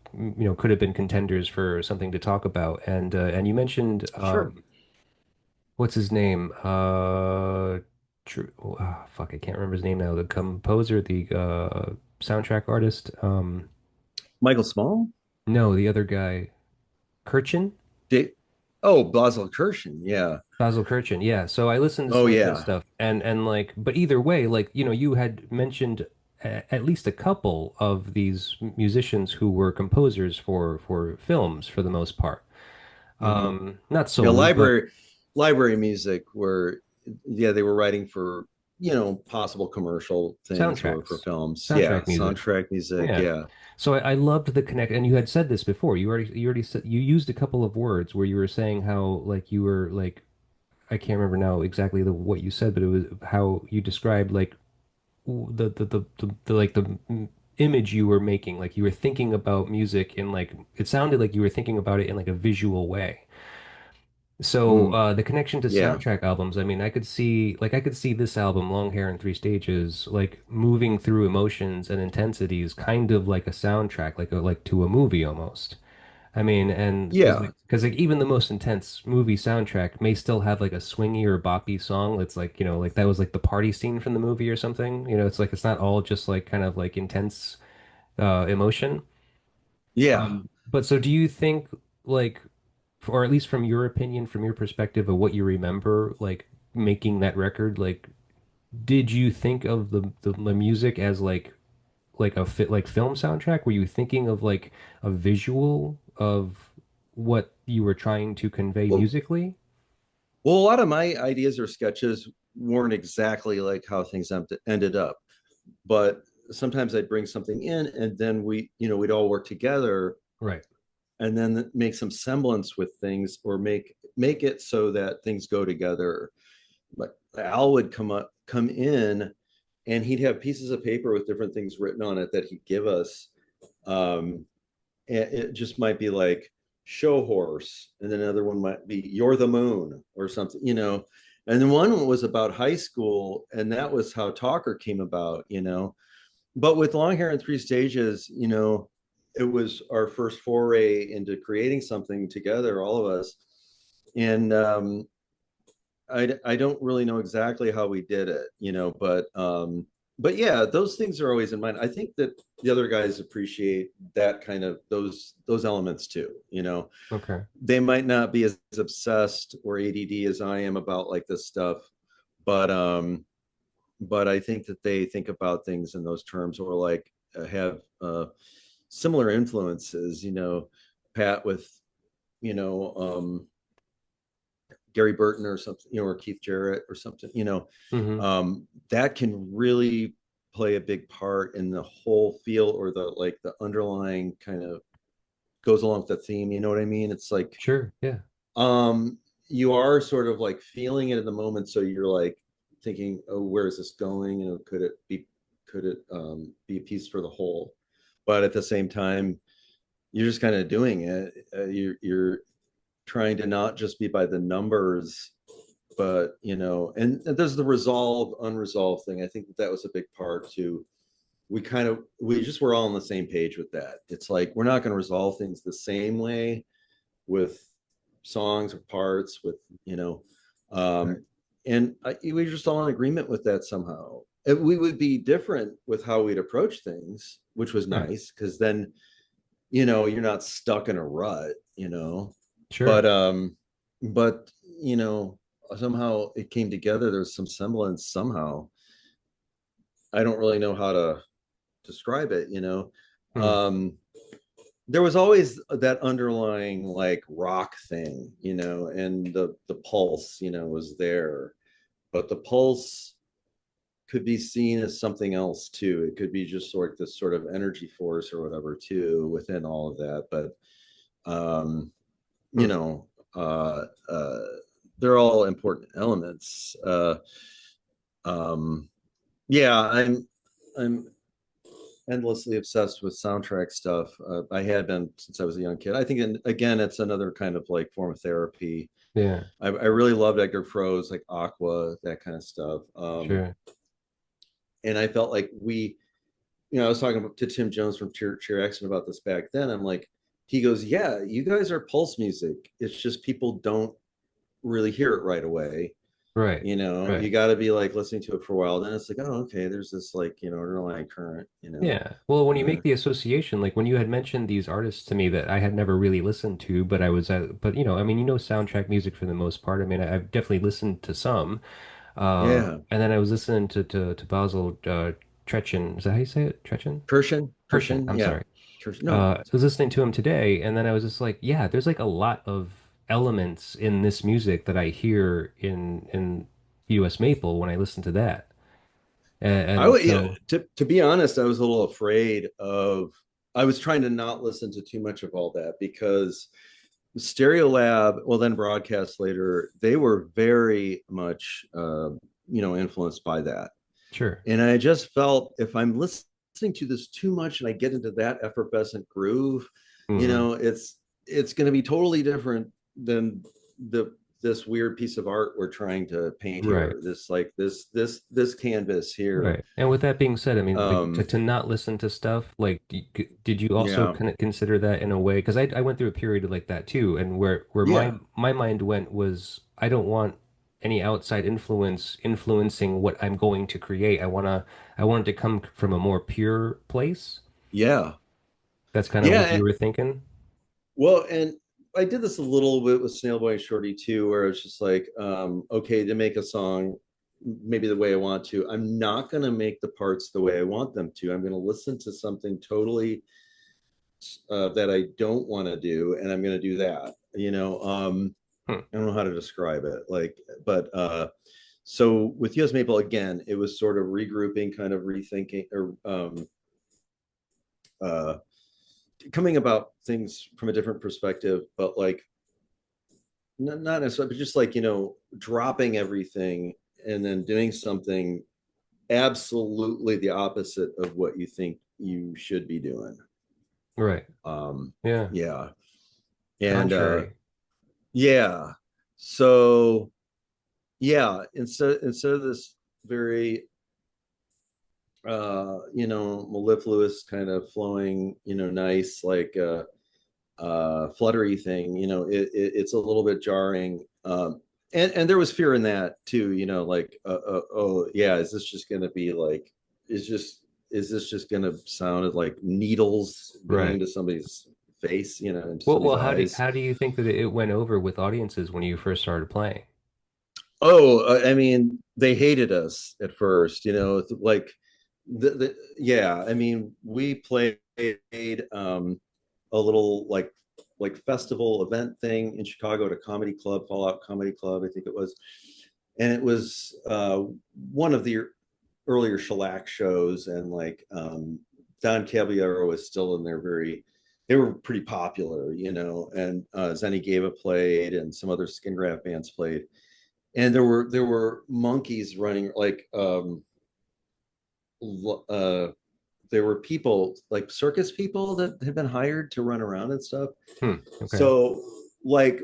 could have been contenders for something to talk about. And you mentioned, Sure. what's his name? Fuck, I can't remember his name now. The composer, the soundtrack artist. Michael Small. No, the other guy, Kirchen. Dave. Oh, Basil Kirshen. Yeah. Basil Kirchen, yeah. So I listened to Oh some of his yeah. stuff, and like, but either way, like, you had mentioned at least a couple of these musicians who were composers for films for the most part. Hmm. Not Yeah. solely, but Library music, where yeah, they were writing for possible commercial things or for soundtracks, films. Yeah, soundtrack music. soundtrack music. Yeah. Yeah. So I loved the connect, and you had said this before. You already said you used a couple of words where you were saying how like you were like I can't remember now exactly what you said, but it was how you described like the like the image you were making, like you were thinking about music in like it sounded like you were thinking about it in like a visual way. So Mm, the connection to yeah. soundtrack albums, I mean, I could see this album, Long Hair in Three Stages, like moving through emotions and intensities, kind of like a soundtrack, like to a movie almost. I mean, and Yeah. because like even the most intense movie soundtrack may still have like a swingy or boppy song that's like, like that was like the party scene from the movie or something. It's like it's not all just like kind of like intense emotion. Yeah. But so do you think like, or at least from your opinion, from your perspective of what you remember, like making that record, like did you think of the music as like a fit like film soundtrack? Were you thinking of like a visual of what you were trying to convey Well, musically? well, a lot of my ideas or sketches weren't exactly like how things ended up, but sometimes I'd bring something in, and then we'd all work together, Right. and then make some semblance with things, or make it so that things go together. Like Al would come in, and he'd have pieces of paper with different things written on it that he'd give us. And it just might be like, Show Horse, and then another one might be You're the Moon or something, you know. And then one was about high school, and that was how Talker came about, you know. But with Long Hair in Three Stages, you know, it was our first foray into creating something together, all of us. And I don't really know exactly how we did it, you know, but yeah, those things are always in mind. I think that the other guys appreciate that kind of those elements too, you know. Okay. They might not be as obsessed or ADD as I am about like this stuff, but but I think that they think about things in those terms, or like have similar influences, you know. Pat with, you know, Gary Burton or something, you know, or Keith Jarrett or something, you know, Mm-hmm. that can really play a big part in the whole feel, or the like the underlying kind of goes along with the theme. You know what I mean? It's like Sure. Yeah. um you are sort of like feeling it in the moment, so you're like thinking, oh, where is this going? You know, could it be a piece for the whole? But at the same time, you're just kind of doing it. You're trying to not just be by the numbers, but you know, and there's the resolved unresolved thing. I think that was a big part too. We just were all on the same page with that. It's like we're not going to resolve things the same way with songs or parts with, you know, Right. and we were just all in agreement with that somehow. We would be different with how we'd approach things, which was Right. nice because then, you know, you're not stuck in a rut, you know. Sure. But but you know, somehow it came together. There's some semblance somehow. I don't really know how to describe it, you know. Hmm. There was always that underlying like rock thing, you know, and the pulse, you know, was there. But the pulse could be seen as something else too. It could be just sort of this sort of energy force or whatever too within all of that. But you Hmm. know, they're all important elements. Um, yeah, I'm endlessly obsessed with soundtrack stuff. I had been since I was a young kid. I think, and again, it's another kind of like form of therapy. Yeah. I really loved Edgar Froese, like Aqua, that kind of stuff. Sure. And I felt like you know, I was talking to Tim Jones from Cheer Action about this back then. I'm like, he goes, yeah, you guys are pulse music. It's just people don't really hear it right away. Right. You know, Right. you got to be like listening to it for a while. Then it's like, oh, okay, there's this like, you know, underlying current, you know. Yeah. Well, when you Uh, make the association, like when you had mentioned these artists to me that I had never really listened to, but I was, but you know, I mean, you know, soundtrack music for the most part. I mean, I've definitely listened to some. yeah. And then I was listening to Basil Trechen. Is that how you say it? Trechen? Kirshen. Kirshen, I'm yeah. sorry. Kirshen, no. I was listening to him today, and then I was just like, yeah, there's like a lot of elements in this music that I hear in U.S. Maple when I listen to that. I And would, yeah, so, to be honest, I was a little afraid of, I was trying to not listen to too much of all that because Stereo Lab, well, then Broadcast later, they were very much, you know, influenced by that. sure. And I just felt if I'm listening to this too much and I get into that effervescent groove, you Hmm. know, it's going to be totally different than the this weird piece of art we're trying to paint Right. here. This like this canvas here. Right. And with that being said, I mean, like Um, to not listen to stuff, like, did you also yeah, kind of consider that in a way? Because I went through a period like that too, and where yeah, my mind went was I don't want any outside influence influencing what I'm going to create. I want it to come from a more pure place. yeah, That's kind of what yeah. you were thinking. Well, and I did this a little bit with Snail Boy and Shorty too, where it's just like, okay, to make a song maybe the way I want to, I'm not going to make the parts the way I want them to. I'm going to listen to something totally that I don't want to do, and I'm going to do that. You know, Hmm. I don't know how to describe it, like, but so with US Maple again, it was sort of regrouping, kind of rethinking, or uh, coming about things from a different perspective, but like not necessarily, but just like, you know, dropping everything and then doing something absolutely the opposite of what you think you should be doing. Right. Um, Yeah. yeah. And Contrary. yeah, so yeah, instead of this very mellifluous kind of flowing, nice like fluttery thing, it's a little bit jarring. And there was fear in that too, like oh yeah, is this just gonna be like is this just gonna sound like needles going Right. into somebody's face, into Well, somebody's eyes? how do you think that it went over with audiences when you first started playing? Oh, I mean, they hated us at first, like yeah, I mean, we played a little like festival event thing in Chicago at a comedy club, Fallout Comedy Club, I think it was. And it was one of the earlier shellac shows, and like Don Caballero was still in there they were pretty popular, and Zenny Gava played and some other Skingraft bands played. And there were monkeys running like uh there were people like circus people that had been hired to run around and stuff. Okay. So like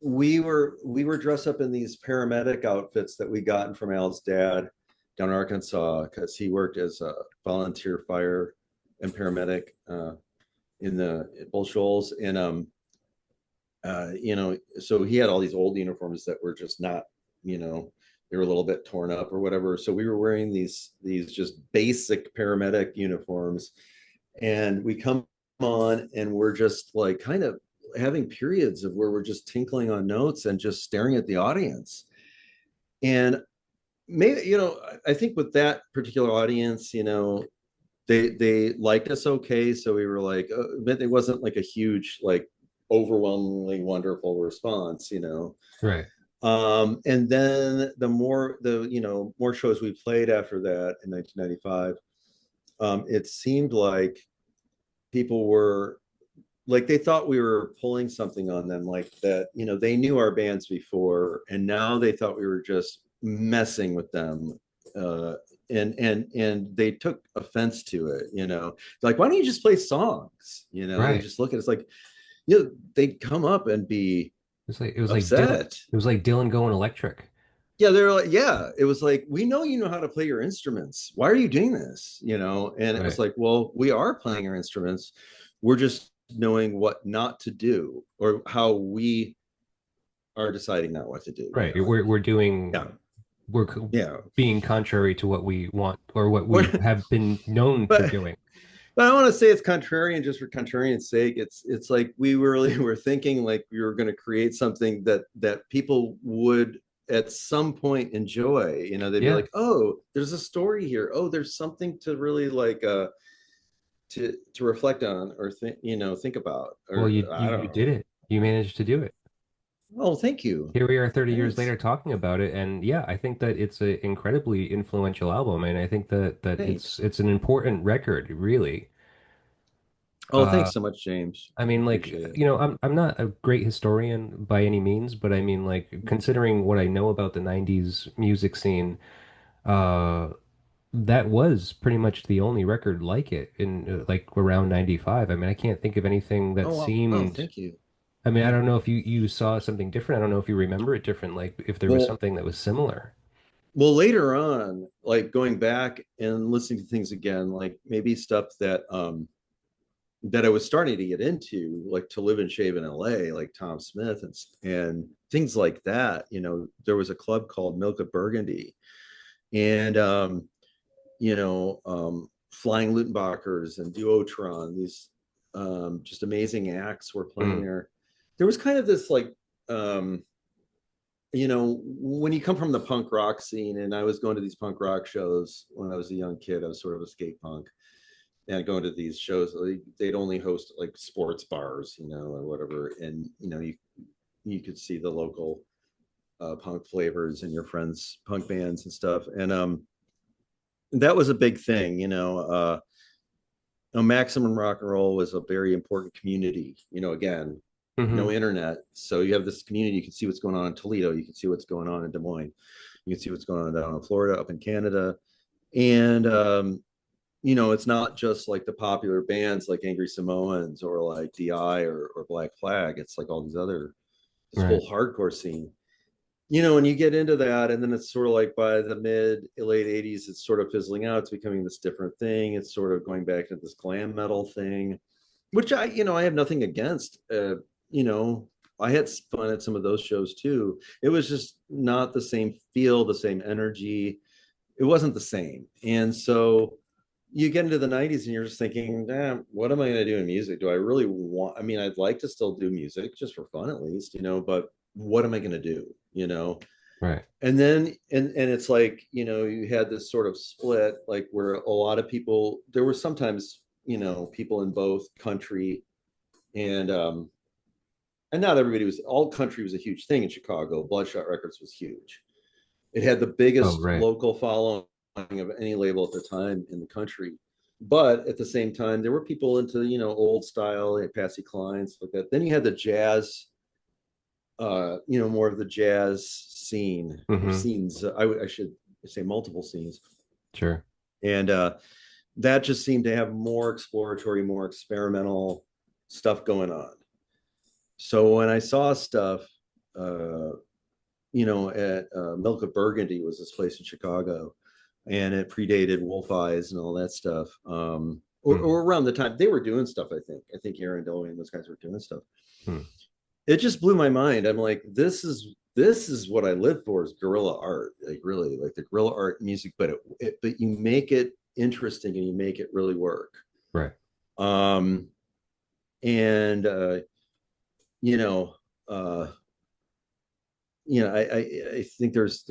we were dressed up in these paramedic outfits that we gotten from Al's dad down in Arkansas, because he worked as a volunteer fire and paramedic in the Bull Shoals. And so he had all these old uniforms that were just not, they were a little bit torn up or whatever. So we were wearing these just basic paramedic uniforms, and we come on and we're just like kind of having periods of where we're just tinkling on notes and just staring at the audience. And maybe, I think with that particular audience, they liked us okay. So we were like, but it wasn't like a huge, like overwhelmingly wonderful response. Right. And then more shows we played after that in 1995, it seemed like people were like, they thought we were pulling something on them, like that, they knew our bands before, and now they thought we were just messing with them. Uh, and they took offense to it, like, why don't you just play songs? They Right. just look at us like, they'd come up and be It was like Dylan. upset. It was like Dylan going electric. Yeah, they're like, yeah, it was like, we know you know how to play your instruments. Why are you doing this? And it was Right. like, well, we are playing our instruments. We're just knowing what not to do, or how we are deciding not what to do. Right. We're doing Yeah, yeah. being contrary to what we want or what we But have been known for but doing. I don't want to say it's contrarian just for contrarian's sake. It's like we really were thinking like we were going to create something that people would at some point enjoy. They'd be Yeah. like, oh, there's a story here. Oh, there's something to really like to reflect on, or think about, Well, or you I don't you did know. it. You managed to do it. Oh, thank you. Here we are 30 years Thanks. later talking about it, and yeah, I think that it's an incredibly influential album, and I think that Thanks. it's an important record, really. Oh, Uh, thanks so much, James. I I mean, like, appreciate it. I'm not a great historian by any means, but I mean, like, considering what I know about the 90s music scene, uh, that was pretty much the only record like it in like around 95. I mean, I can't think of anything that Oh, wow. seemed, Thank you. I mean, I Yeah. don't know if you saw something different. I don't know if you remember it different, like if there was Well, something that was similar. later on, like going back and listening to things again, like maybe stuff that I was starting to get into, like To Live and Shave in LA, like Tom Smith and things like that. There was a club called Milk of Burgundy, and Flying Lutenbachers and Duotron, these just amazing acts were playing Mm, there. There was kind of this like when you come from the punk rock scene, and I was going to these punk rock shows when I was a young kid. I was sort of a skate punk, and going to these shows, they'd only host like sports bars, or whatever. And you could see the local punk flavors and your friends punk bands and stuff. And that was a big thing. Maximum Rock and Roll was a very important community. Again, no hmm. internet, so you have this community. You can see what's going on in Toledo, you can see what's going on in Des Moines, you can see what's going on down in Florida, up in Canada. And you know, it's not just like the popular bands like Angry Samoans or like DI or Black Flag. It's like all these other, this Right. whole hardcore scene. You know, when you get into that, and then it's sort of like by the mid late 80s, it's sort of fizzling out. It's becoming this different thing. It's sort of going back to this glam metal thing, which I, you know, I have nothing against. You know, I had fun at some of those shows too. It was just not the same feel, the same energy. It wasn't the same. And so you get into the 90s and you're just thinking, damn, what am I going to do in music? Do I really want, I mean, I'd like to still do music just for fun at least, you know, but what am I going to do? You know? Right. And then, and it's like, you know, you had this sort of split, like where a lot of people, there were sometimes, you know, people in both country and, and not everybody was, all country was a huge thing in Chicago. Bloodshot Records was huge. It had the Oh, biggest right. local following of any label at the time in the country. But at the same time, there were people into, you know, old style, like Patsy Cline, stuff like that. Then you had the jazz, you know, more of the jazz scene or Mm-hmm. scenes. I should say multiple scenes. Sure. And that just seemed to have more exploratory, more experimental stuff going on. So when I saw stuff, uh, you know, at Milk of Burgundy was this place in Chicago, and it predated Wolf Eyes and all that stuff. Mm-hmm. Or around the time they were doing stuff, I think Aaron Dowie and those guys were doing stuff. Hmm. It just blew my mind. I'm like, this is what I live for, is guerrilla art, like really, like the guerrilla art music, but but you make it interesting and you make it really work. Right. Um, and you know, uh, I think there's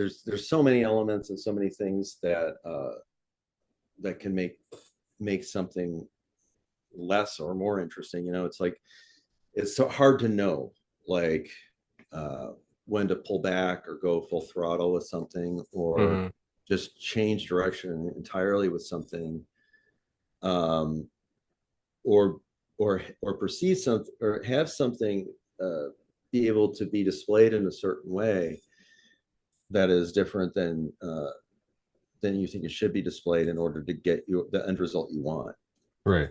so many elements and so many things that that can make something less or more interesting. You know, it's like it's so hard to know, like uh, when to pull back or go full throttle with something, or Mm-hmm. just change direction entirely with something, um, or or perceive something or have something be able to be displayed in a certain way that is different than you think it should be displayed in order to get you the end result you want. Right.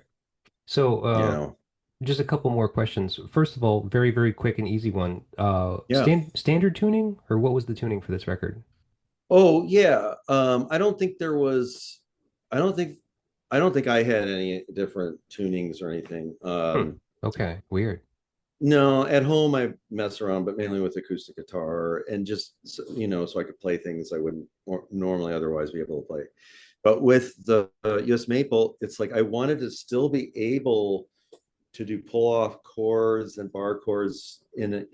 So, You know? just a couple more questions. First of all, very, very quick and easy one. Yeah. Standard tuning, or what was the tuning for this record? Oh yeah. I don't think there was. I don't think. I don't think I had any different tunings or anything. Hmm. Okay, weird. No, at home I mess around, but mainly with acoustic guitar and just you know, so I could play things I wouldn't normally otherwise be able to play. But with the US Maple, it's like I wanted to still be able to do pull off chords and bar chords in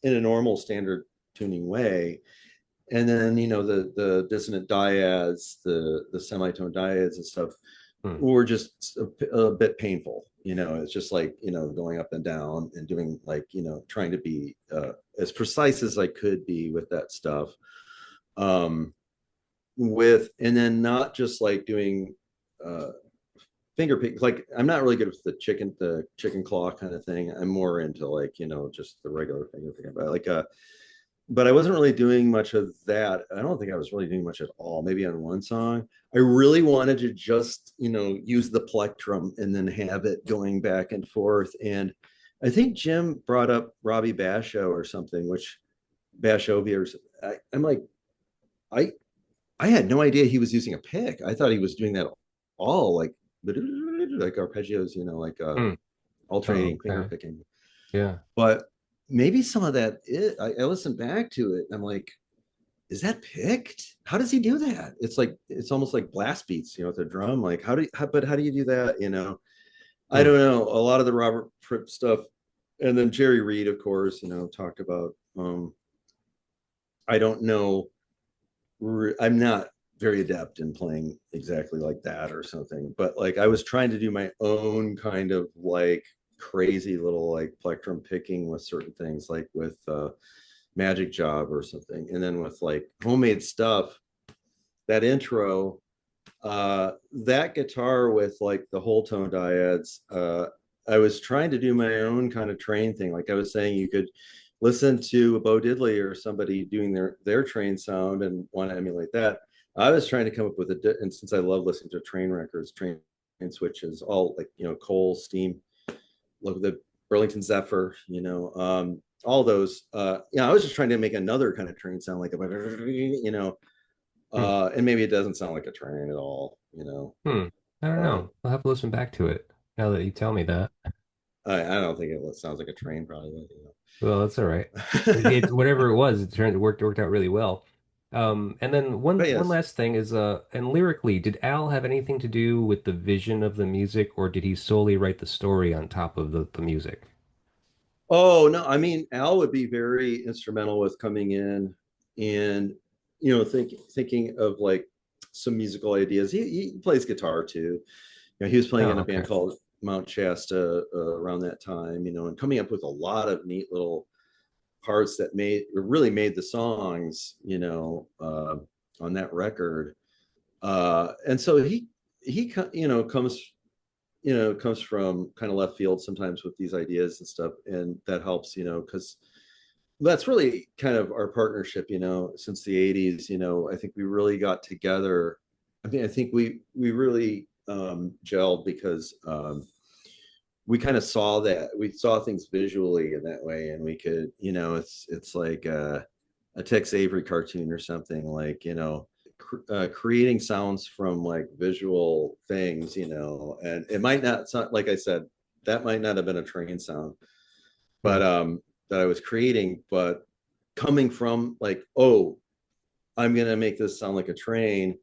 a normal standard tuning way. And then you know the dissonant dyads, the semitone dyads and stuff Hmm. were just a bit painful. You know, it's just like, you know, going up and down and doing like, you know, trying to be as precise as I could be with that stuff. Um, with and then not just like doing uh, finger pick. Like I'm not really good with the chicken claw kind of thing. I'm more into like, you know, just the regular finger picking. But like but I wasn't really doing much of that. I don't think I was really doing much at all. Maybe on one song. I really wanted to just, you know, use the plectrum and then have it going back and forth. And I think Jim brought up Robbie Basho or something, which Bashovia or I'm like, I I had no idea he was using a pick. I thought he was doing that all like arpeggios, you know, like Hmm. Oh, alternating finger okay. picking. Yeah. But maybe some of that I listened back to it and I'm like, is that picked? How does he do that? It's like it's almost like blast beats, you know, with a drum. Like but how do you do that? You know, I Hmm. don't know. A lot of the Robert Fripp stuff, and then Jerry Reed, of course, you know, talked about. I don't know. I'm not very adept in playing exactly like that or something, but like I was trying to do my own kind of like crazy little like plectrum picking with certain things, like with Magic Job or something, and then with like homemade stuff. That intro, that guitar with like the whole tone dyads, I was trying to do my own kind of train thing. Like I was saying, you could listen to Bo Diddley or somebody doing their train sound and want to emulate that. I was trying to come up with and since I love listening to train records, train switches, all like, coal, steam, look at the Burlington Zephyr, all those. I was just trying to make another kind of train sound like Hmm. and maybe it doesn't sound like a train at all. Hmm. I don't Uh, know. I'll have to listen back to it now that you tell me that. I don't think it sounds like a train, probably. Well, that's all right. It But, whatever it was, it worked out really well. And then one but one yes. last thing is and lyrically, did Al have anything to do with the vision of the music, or did he solely write the story on top of the music? Oh no, I mean Al would be very instrumental with coming in and thinking of like some musical ideas. He plays guitar too. He was playing in Oh, a okay. band called Mount Shasta around that time, and coming up with a lot of neat little parts that really made the songs, on that record. And so he comes from kind of left field sometimes with these ideas and stuff, and that helps, because that's really kind of our partnership, since the 80s. I think we really got together. I mean, I think we really gelled because we kind of we saw things visually in that way, and we could, it's like a Tex Avery cartoon or something, like, creating sounds from like visual things, and it might not sound, like I said, that might not have been a train sound, Hmm. but that I was creating, but coming from like, oh, I'm gonna make this sound like a train.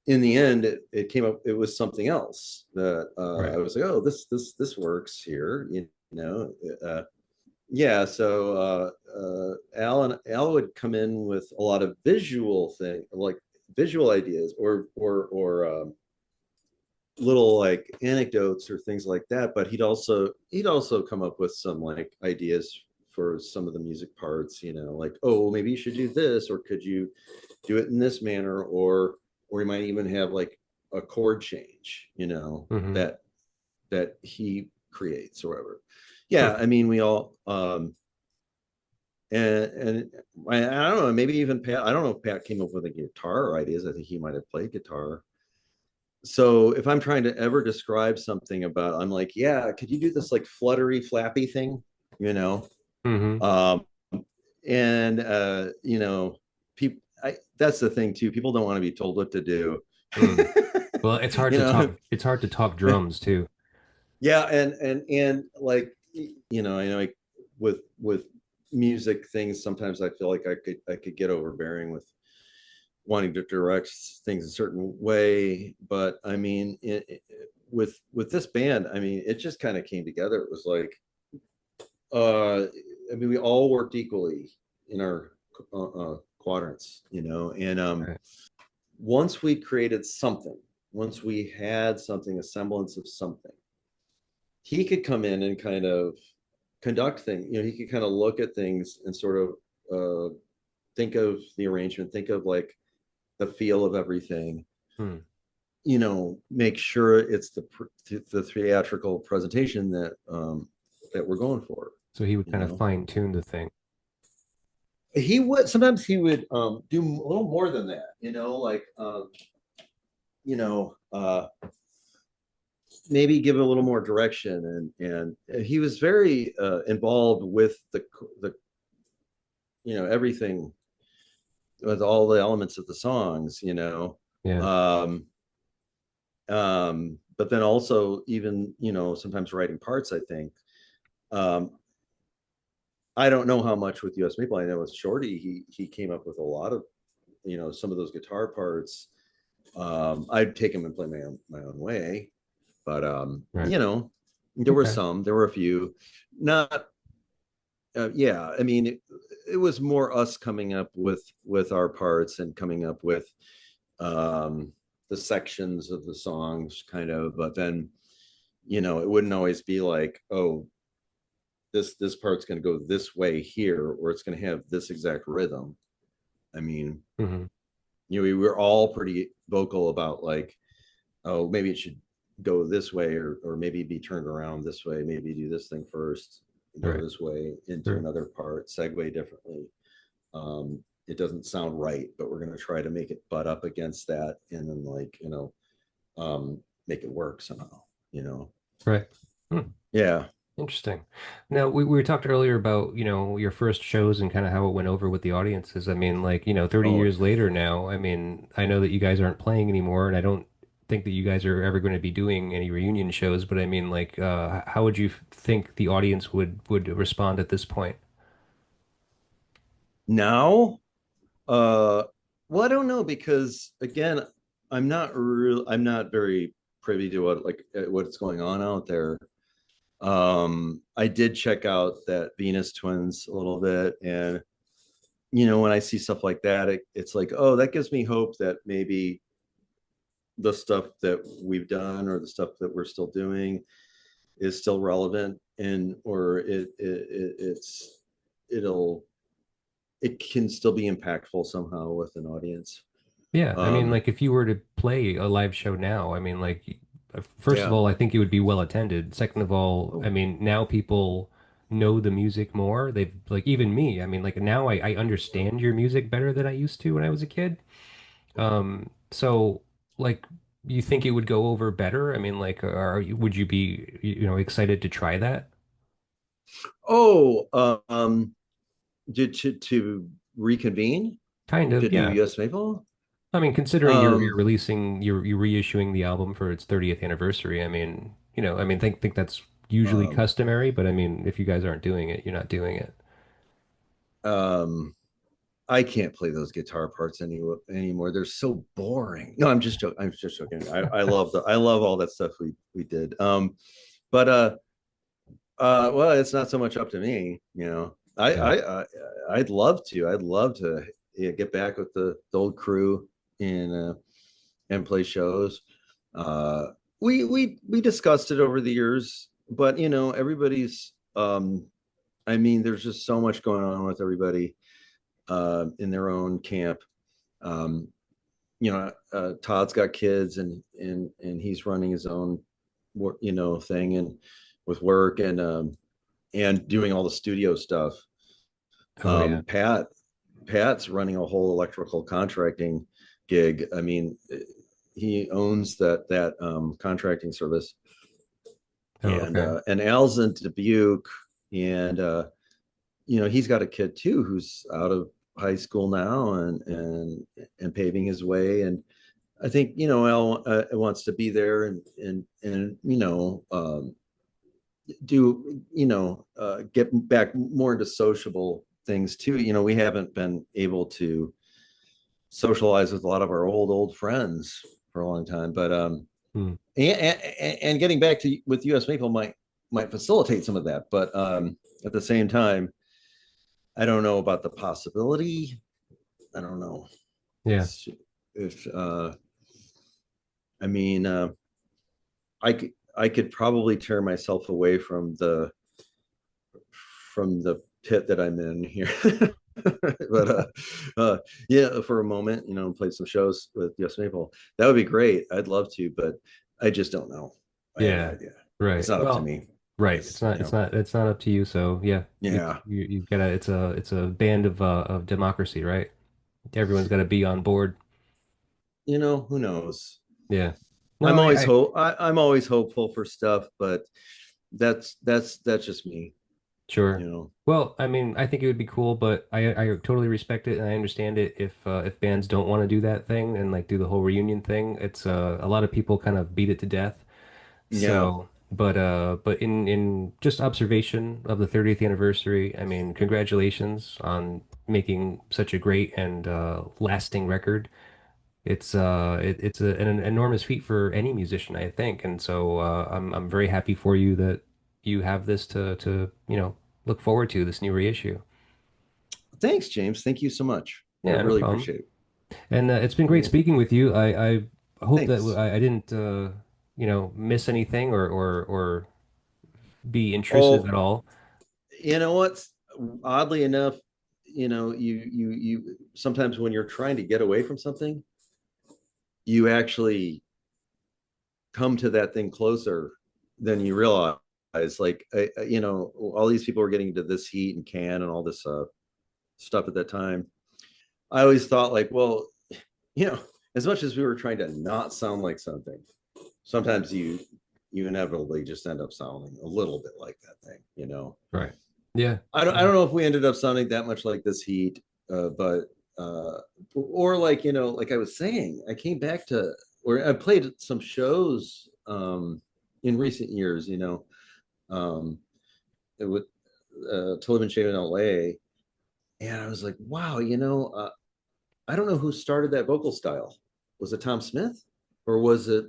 In the end, it came up. It was something else that I Right. was like, oh, this works here. Uh, yeah. So Al would come in with a lot of like visual ideas, or little like anecdotes or things like that. But he'd also come up with some like ideas for some of the music parts. Like, oh, maybe you should do this, or could you do it in this manner, or he might even have like a chord change, Hmm. that he creates or whatever. Hmm. Yeah, I mean, we all and I don't know, maybe even Pat. I don't know if Pat came up with the guitar ideas. I think he might have played guitar. So if I'm trying to ever describe something about, I'm like, yeah, could you do this like fluttery, flappy thing? You know, Hmm. um, and people. That's the thing too. People don't want to be told what to do. Hmm. Well, it's hard you to know, talk. It's hard to talk drums too. yeah, and like, I know, like, with music things, sometimes I feel like I could get overbearing with wanting to direct things a certain way, but I mean, with this band, I mean, it just kind of came together. It was like, uh I mean, we all worked equally in our quadrants, and Right. once we created something, once we had something, a semblance of something, he could come in and kind of conduct things. He could kind of look at things and sort of think of the arrangement, think of like the feel of everything, Hmm. make sure it's the theatrical presentation that we're going for. So he would You kind of know, fine tune the thing. he would do a little more than that. Like, you know, uh, maybe give it a little more direction, and he was very involved with the everything, with all the elements of the songs. Yeah. Um, but then also, even, sometimes writing parts, I think. um, I don't know how much with US Maple. I know with Shorty, he came up with a lot of, some of those guitar parts. I'd take them and play my own way, but Right. Okay. there were a few, not yeah, I mean, it was more us coming up with our parts and coming up with um the sections of the songs, kind of. But then, it wouldn't always be like, oh, this part's going to go this way here, or it's going to have this exact rhythm. I mean, Hmm. we were all pretty vocal about like, oh, maybe it should go this way, or maybe be turned around this way, maybe do this thing first, go Right. this way into Sure. another part, segue differently. it doesn't sound right, but we're going to try to make it butt up against that, and then like, make it work somehow, you know. Right. Hmm. Yeah. Interesting. Now, we talked earlier about, your first shows and kind of how it went over with the audiences. I mean, like, 30 Oh, years later now, I mean, I know that you guys aren't playing anymore, and I don't think that you guys are ever going to be doing any reunion shows, but I mean, like, how would you think the audience would respond at this point? now, uh, well, I don't know, because again, I'm not very privy to what's going on out there. I did check out that Venus Twins a little bit, and when I see stuff like that, it's like, oh, that gives me hope that maybe the stuff that we've done or the stuff that we're still doing is still relevant, and or it'll it can still be impactful somehow with an audience. Yeah, I mean, um like if you were to play a live show now, I mean, like first of yeah. all, I think it would be well attended. Second of all, I Oh. mean, now people know the music more. They've like even me, I mean, like now I understand your music better than I used to when I was a kid. So like you think it would go over better? I mean, like would you be, excited to try that? Oh, to reconvene Kind to of, do yeah. US Maple. I mean, considering you're um releasing you're reissuing the album for its 30th anniversary, I mean, I mean, think that's usually um customary, but I mean, if you guys aren't doing it, you're not doing it. um I can't play those guitar parts anymore. They're so boring. No, I'm just joking. I'm just joking. I love all that stuff we did. But well, it's not so much up to me, you know. Yeah. I'd love to. I'd love to, yeah, get back with the old crew and play shows. Uh, we discussed it over the years, but everybody's. I mean, there's just so much going on with everybody in their own camp. Um, Todd's got kids, and he's running his own thing, and with work, and doing all the studio stuff. Oh yeah. Pat's running a whole electrical contracting gig. I mean, he owns that contracting service, Oh okay. and Al's in Dubuque, and he's got a kid too who's out of high school now, and paving his way. And I think Al wants to be there, and do get back more into sociable things too. We haven't been able to socialize with a lot of our old friends for a long time, but Hmm. and getting back to with US Maple might facilitate some of that, but at the same time, I don't know about the possibility. I don't know Yeah. if I mean, I could probably tear myself away from the pit that I'm in here. But yeah, for a moment, play some shows with Yes Maple. That would be great. I'd love to, but I just don't know. I have no Yeah. idea. It's Right. not up to Well, me. right. It's It's not it's not up to you, so yeah. yeah. You've got to it's a band of democracy, right? Everyone's got to be on board. Who knows? Yeah. No, I I'm always hopeful for stuff, but that's just me, sure. you know. Well, I mean, I think it would be cool, but I totally respect it and I understand it if bands don't want to do that thing and like do the whole reunion thing. It's a lot of people kind of beat it to death. Yeah. So, but in just observation of the 30th anniversary, I mean, congratulations on making such a great and lasting record. It's an enormous feat for any musician, I think, and so I'm very happy for you that you have this to look forward to this new reissue. Thanks, James. Thank you so much. I Yeah, no really problem. appreciate it. And it's been great Yeah. speaking with you. I hope that Thanks. I didn't miss anything or be intrusive at Oh, all. you know what? Oddly enough, you sometimes when you're trying to get away from something, you actually come to that thing closer than you realize. Like, all these people were getting to this heat and can and all this stuff at that time. I always thought like, well, you know, as much as we were trying to not sound like something, sometimes you inevitably just end up sounding a little bit like that thing, you know. Right. Yeah. I don't know if we ended up sounding that much like this Heat, but or like, you know, like I was saying, I came back to, or I played some shows in recent years, you know, um with to Live and Shave in LA, and I was like, wow, you know, I don't know who started that vocal style. Was it Tom Smith, or was it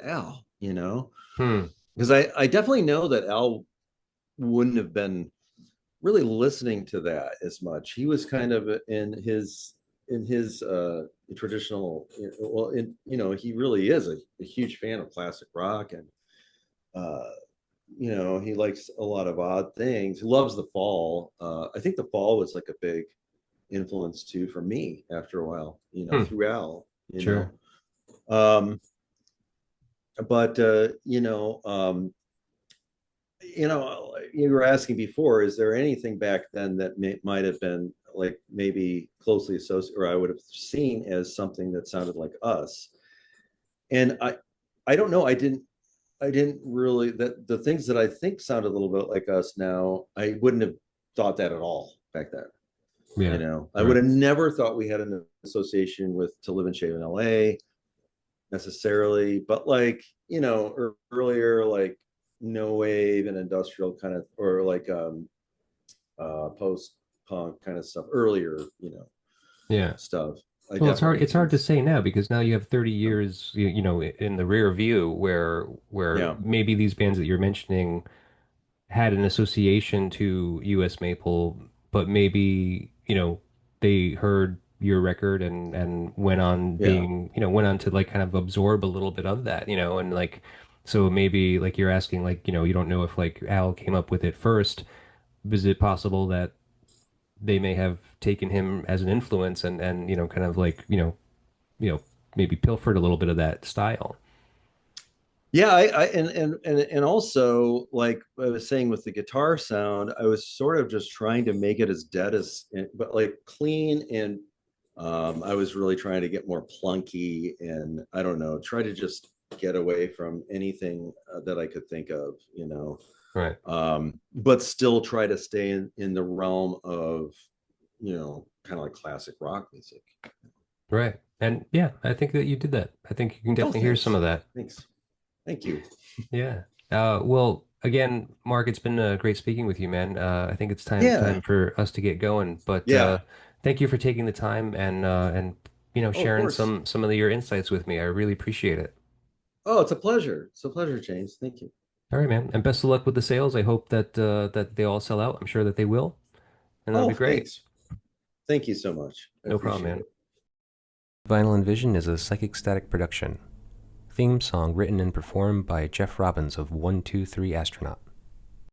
Al? You know, Hmm. because I definitely know that Al wouldn't have been really listening to that as much. He was kind of in his traditional, well, in, you know, he really is a huge fan of classic rock, and uh you know, he likes a lot of odd things. He loves the Fall. I think the Fall was like a big influence too for me after a while, you know, Hmm. through Al, you Sure. know. But you know, you were asking before, is there anything back then that might have been like maybe closely associated, or I would have seen as something that sounded like us? And I don't know. I didn't really, that the things that I think sound a little bit like us now, I wouldn't have thought that at all back then. You Yeah. know, I would Right. have never thought we had an association with To Live and Shave in LA necessarily, but like, you know, earlier, like no wave and industrial kind of, or like post punk kind of stuff earlier, you know, Yeah. stuff. I Well, it's hard. definitely It's hard can. to say now because now you have 30 years, you know, in the rear view where Yeah, maybe these bands that you're mentioning had an association to U.S. Maple, but maybe, you know, they heard your record and went on yeah. being, you know, went on to like kind of absorb a little bit of that, you know, and like, so maybe like you're asking, like, you know, you don't know if like Al came up with it first. Is it possible that they may have taken him as an influence and, you know, kind of like, you know, maybe pilfered a little bit of that style? Yeah, I and also like I was saying with the guitar sound, I was sort of just trying to make it as dead as, but like clean, and I was really trying to get more plunky, and I don't know, try to just get away from anything that I could think of, you know, Right. but still try to stay in the realm of, you know, kind of like classic rock music. Right. And yeah, I think that you did that. I think you can Oh, definitely hear some thanks, of that. thanks, thank you. Yeah. Well, again, Mark, it's been great speaking with you, man. I think it's time Yeah, for us to get going. But yeah. thank you for taking the time and you know Oh, of sharing course. some of your insights with me. I really appreciate it. Oh, it's a pleasure. It's a pleasure, James. Thank you. All right, man. And best of luck with the sales. I hope that that they all sell out. I'm sure that they will, and that'll Oh, be great. thanks. Thank you so much. I No problem, appreciate man. it. Vinyl and Vision is a Psychic Static production. Theme song written and performed by Jeff Robbins of 123 Astronaut.